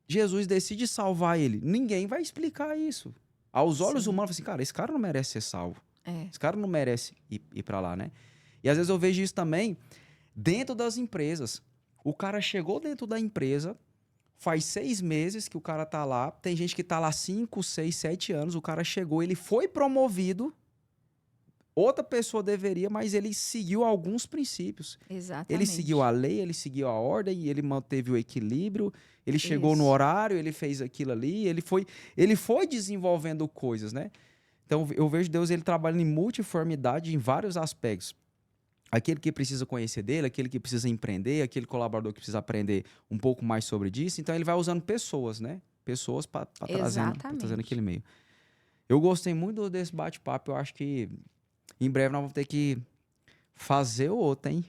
Jesus decide salvar ele? Ninguém vai explicar isso. Aos olhos sim, humanos, assim, cara, esse cara não merece ser salvo. é, Esse cara não merece ir para lá, né? E às vezes eu vejo isso também dentro das empresas. O cara chegou dentro da empresa, faz 6 meses que o cara tá lá. Tem gente que tá lá 5, 6, 7 anos. O cara chegou, ele foi promovido. Outra pessoa deveria, mas ele seguiu alguns princípios. Ele seguiu exatamente. a lei, ele seguiu a ordem, ele manteve o equilíbrio. Ele chegou no Isso, horário, ele fez aquilo ali. Ele foi desenvolvendo coisas, né? Então eu vejo Deus ele trabalhando em multiformidade em vários aspectos. Aquele que precisa conhecer dele, aquele que precisa empreender, aquele colaborador que precisa aprender um pouco mais sobre disso. Então ele vai usando pessoas, né? Pessoas para trazendo aquele exatamente. meio. Eu gostei muito desse bate-papo. Eu acho que em breve nós vamos ter que fazer o outro, hein?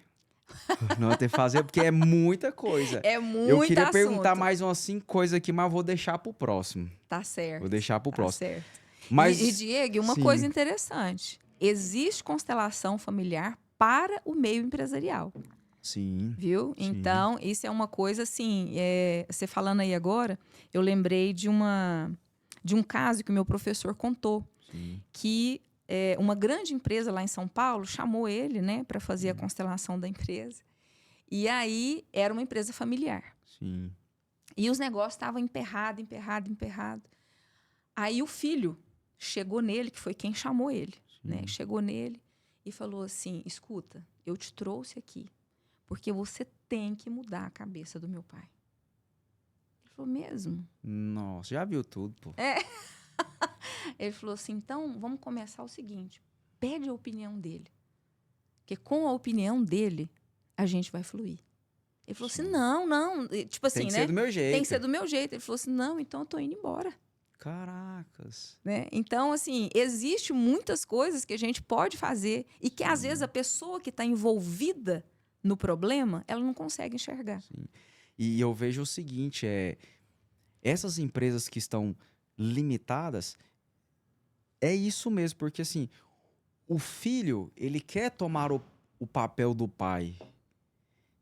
Nós vamos ter que fazer, porque é muita coisa. É Eu muito queria perguntar assunto. mais umas 5 coisas aqui, mas vou deixar pro próximo. Tá Vou certo, deixar pro tá próximo. certo. E Mas, Diego, uma coisa sim, interessante. Existe constelação familiar para o meio empresarial. sim, Viu? sim, Então, isso é uma coisa assim, você falando aí agora, eu lembrei de um caso que o meu professor contou, sim, que uma grande empresa lá em São Paulo chamou ele, né, para fazer a sim, constelação da empresa. E aí era uma empresa familiar. sim, E os negócios estavam emperrado, emperrado, emperrado. Aí o filho chegou nele, que foi quem chamou ele, né? sim. Chegou nele e falou assim: "Escuta, eu te trouxe aqui porque você tem que mudar a cabeça do meu pai." Ele falou: "Mesmo?" Nossa, já viu tudo, pô. Ele falou assim: "Então, vamos começar o seguinte, pede a opinião dele, porque com a opinião dele, a gente vai fluir." Ele falou assim: Sim. "Não, não." Tipo Tem assim, que ser né? do meu Tem que jeito. ser do meu jeito. Ele falou assim: "Não, então eu tô indo embora." Caracas. Né? Então, assim, existe muitas coisas que a gente pode fazer e que, às vezes, a Sim, pessoa que está envolvida no problema, ela não consegue enxergar. sim. E eu vejo o seguinte, essas empresas que estão limitadas, é isso mesmo, porque assim, o filho, ele quer tomar o papel do pai.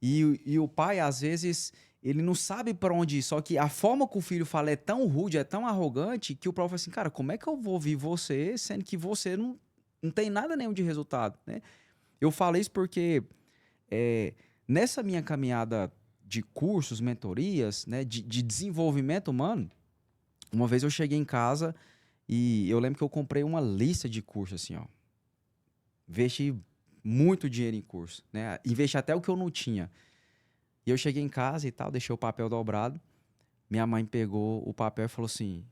E o pai, às vezes, ele não sabe para onde ir. Só que a forma que o filho fala é tão rude, é tão arrogante, que o pai fala assim, cara, como é que eu vou ouvir você, sendo que você não tem nada nenhum de resultado, né? Eu falo isso porque é, nessa minha caminhada de cursos, mentorias, né, de desenvolvimento humano, uma vez eu cheguei em casa E eu lembro que eu comprei uma lista de cursos, assim, ó. Investi muito dinheiro em curso, né? Investi até o que eu não tinha. E eu cheguei em casa e tal, deixei o papel dobrado. Minha mãe pegou o papel e falou assim: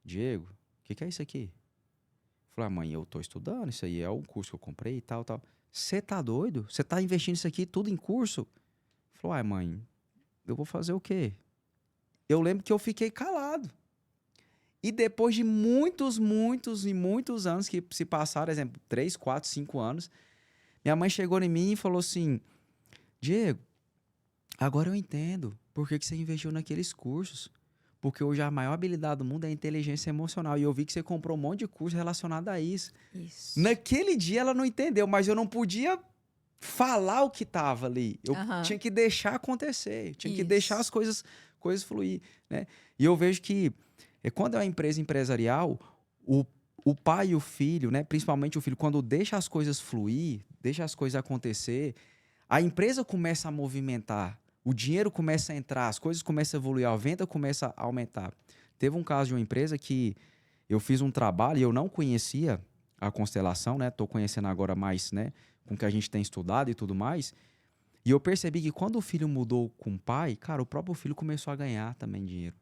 Diego, o que é isso aqui? Eu falei: mãe, eu tô estudando, isso aí é um curso que eu comprei e tal, tal. Você tá doido? Você tá investindo isso aqui tudo em curso? Falou: ai, mãe, eu vou fazer o quê? Eu lembro que eu fiquei calado. E depois de muitos anos que se passaram, exemplo, 3, 4, 5 anos, minha mãe chegou em mim e falou assim: Diego, agora eu entendo por que você investiu naqueles cursos. Porque hoje a maior habilidade do mundo é a inteligência emocional. E eu vi que você comprou um monte de curso relacionado a isso. Isso. Naquele dia ela não entendeu, mas eu não podia falar o que estava ali. Eu Aham. tinha que deixar acontecer, tinha que deixar as Isso. coisas fluir, né? E eu vejo que quando é uma empresa empresarial, o, o pai e o filho, né, principalmente o filho, quando deixa as coisas fluir, deixa as coisas acontecer, a empresa começa a movimentar, o dinheiro começa a entrar, as coisas começam a evoluir, a venda começa a aumentar. Teve um caso de uma empresa que eu fiz um trabalho e eu não conhecia a constelação, né? Tô conhecendo agora mais, né? Com o que a gente tem estudado e tudo mais. E eu percebi que quando o filho mudou com o pai, cara, o próprio filho começou a ganhar também dinheiro,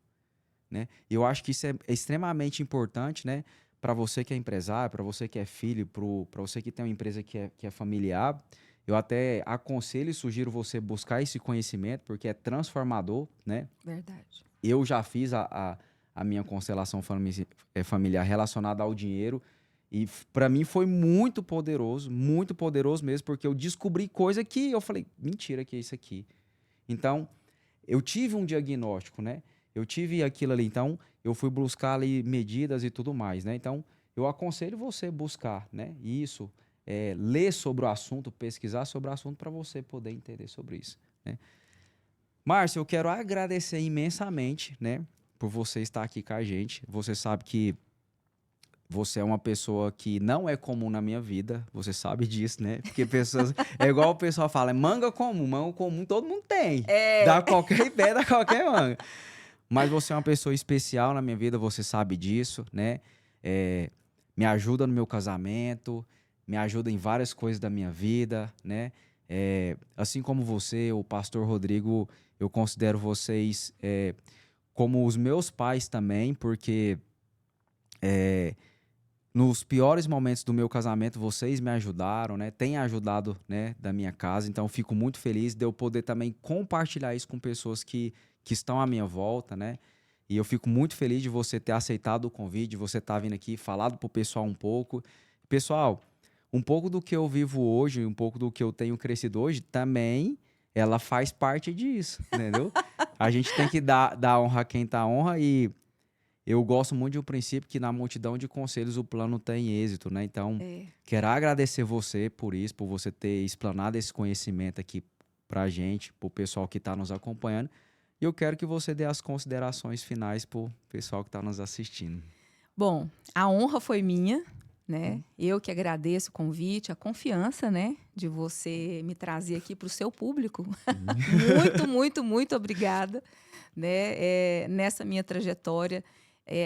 né? E eu acho que isso é extremamente importante, né? Para você que é empresário, para você que é filho, para você que tem uma empresa que é familiar, eu até aconselho e sugiro você buscar esse conhecimento, porque é transformador, né? Verdade. Eu já fiz a minha constelação familiar relacionada ao dinheiro e para mim foi muito poderoso mesmo, porque eu descobri coisa que eu falei, mentira que é isso aqui. Então, eu tive um diagnóstico, né? Eu tive aquilo ali, então eu fui buscar ali medidas e tudo mais, né? Então, eu aconselho você buscar, né? Isso, ler sobre o assunto, pesquisar sobre o assunto para você poder entender sobre isso, né? Márcio, eu quero agradecer imensamente, né, por você estar aqui com a gente. Você sabe que você é uma pessoa que não é comum na minha vida, você sabe disso, né? Porque pessoas. É igual o pessoal fala, é manga comum todo mundo tem. É. Dá qualquer pé, dá qualquer manga. Mas você é uma pessoa especial na minha vida, você sabe disso, né? É, me ajuda no meu casamento, me ajuda em várias coisas da minha vida, né? Assim como você, o pastor Rodrigo, eu considero vocês como os meus pais também, porque nos piores momentos do meu casamento, vocês me ajudaram, né? Têm ajudado, né, da minha casa. Então, eu fico muito feliz de eu poder também compartilhar isso com pessoas que estão à minha volta, né? E eu fico muito feliz de você ter aceitado o convite, de você estar vindo aqui, falado pro pessoal um pouco. Pessoal, um pouco do que eu vivo hoje, um pouco do que eu tenho crescido hoje, também ela faz parte disso, entendeu? A gente tem que dar honra a quem tá honra e eu gosto muito de um princípio que na multidão de conselhos o plano tem êxito, né? Então, É. quero agradecer você por isso, por você ter explanado esse conhecimento aqui pra gente, pro pessoal que está nos acompanhando. E eu quero que você dê as considerações finais pro pessoal que está nos assistindo. Bom, a honra foi minha, né? Eu que agradeço o convite, a confiança, né, de você me trazer aqui para o seu público. Muito, muito, muito obrigada, né? Nessa minha trajetória,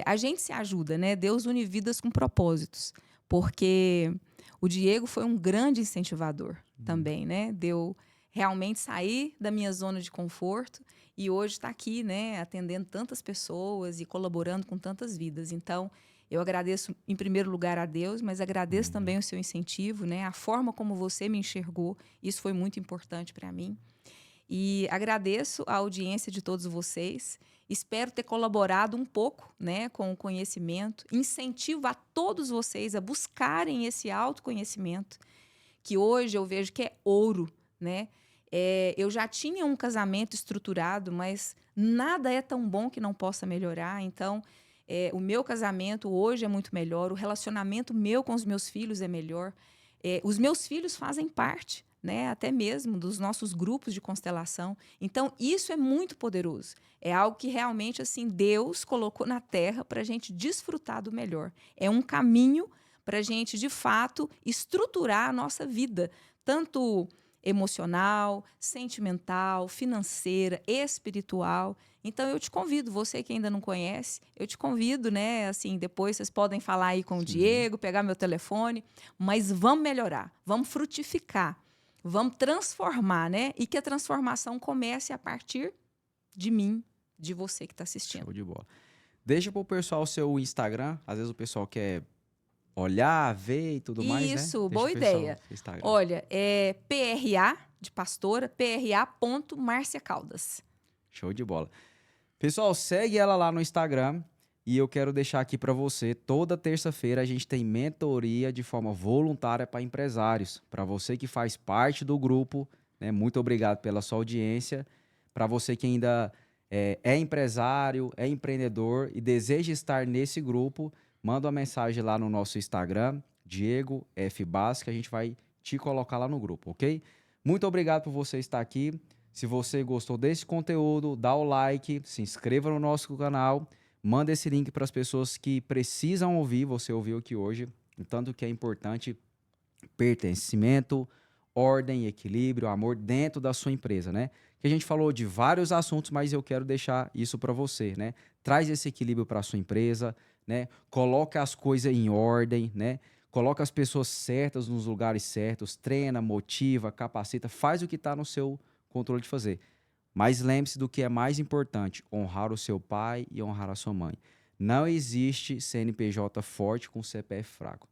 a gente se ajuda, né? Deus une vidas com propósitos, porque o Diego foi um grande incentivador também, né? Deu realmente sair da minha zona de conforto e hoje está aqui, né, atendendo tantas pessoas e colaborando com tantas vidas. Então, eu agradeço em primeiro lugar a Deus, mas agradeço também o seu incentivo, né, a forma como você me enxergou. Isso foi muito importante para mim. E agradeço a audiência de todos vocês. Espero ter colaborado um pouco, né, com o conhecimento. Incentivo a todos vocês a buscarem esse autoconhecimento, que hoje eu vejo que é ouro, né? Eu já tinha um casamento estruturado, mas nada é tão bom que não possa melhorar. Então, o meu casamento hoje é muito melhor, o relacionamento meu com os meus filhos é melhor. Os meus filhos fazem parte, né, até mesmo dos nossos grupos de constelação. Então, isso é muito poderoso. É algo que realmente assim Deus colocou na terra para a gente desfrutar do melhor. É um caminho para a gente, de fato, estruturar a nossa vida, tanto emocional, sentimental, financeira, espiritual. Então eu te convido, você que ainda não conhece, eu te convido, né? Assim, depois vocês podem falar aí com o Diego, pegar meu telefone, mas vamos melhorar, vamos frutificar, vamos transformar, né? E que a transformação comece a partir de mim, de você que está assistindo. Show de bola. Deixa pro pessoal o seu Instagram. Às vezes o pessoal quer olhar, ver e tudo mais, né? Isso, Deixa boa o pessoal ideia. seu Instagram. Olha, é PRA de pastora, pra.marciacaldas. Show de bola. Pessoal, segue ela lá no Instagram. E eu quero deixar aqui para você, toda terça-feira a gente tem mentoria de forma voluntária para empresários. Para você que faz parte do grupo, né? Muito obrigado pela sua audiência. Para você que ainda é empresário, é empreendedor e deseja estar nesse grupo, manda uma mensagem lá no nosso Instagram, Diego F. Bass, que a gente vai te colocar lá no grupo, ok? Muito obrigado por você estar aqui. Se você gostou desse conteúdo, dá o like, se inscreva no nosso canal. Manda esse link para as pessoas que precisam ouvir, você ouviu aqui hoje, tanto que é importante pertencimento, ordem, equilíbrio, amor dentro da sua empresa, né? Que a gente falou de vários assuntos, mas eu quero deixar isso para você, né? Traz esse equilíbrio para a sua empresa, né? Coloca as coisas em ordem, né? Coloca as pessoas certas nos lugares certos, treina, motiva, capacita, faz o que está no seu controle de fazer. Mas lembre-se do que é mais importante, honrar o seu pai e honrar a sua mãe. Não existe CNPJ forte com CPF fraco.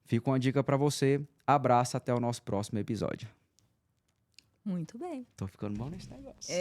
Fica uma dica para você. Abraço, até o nosso próximo episódio. Muito bem. Tô ficando bom nesse negócio.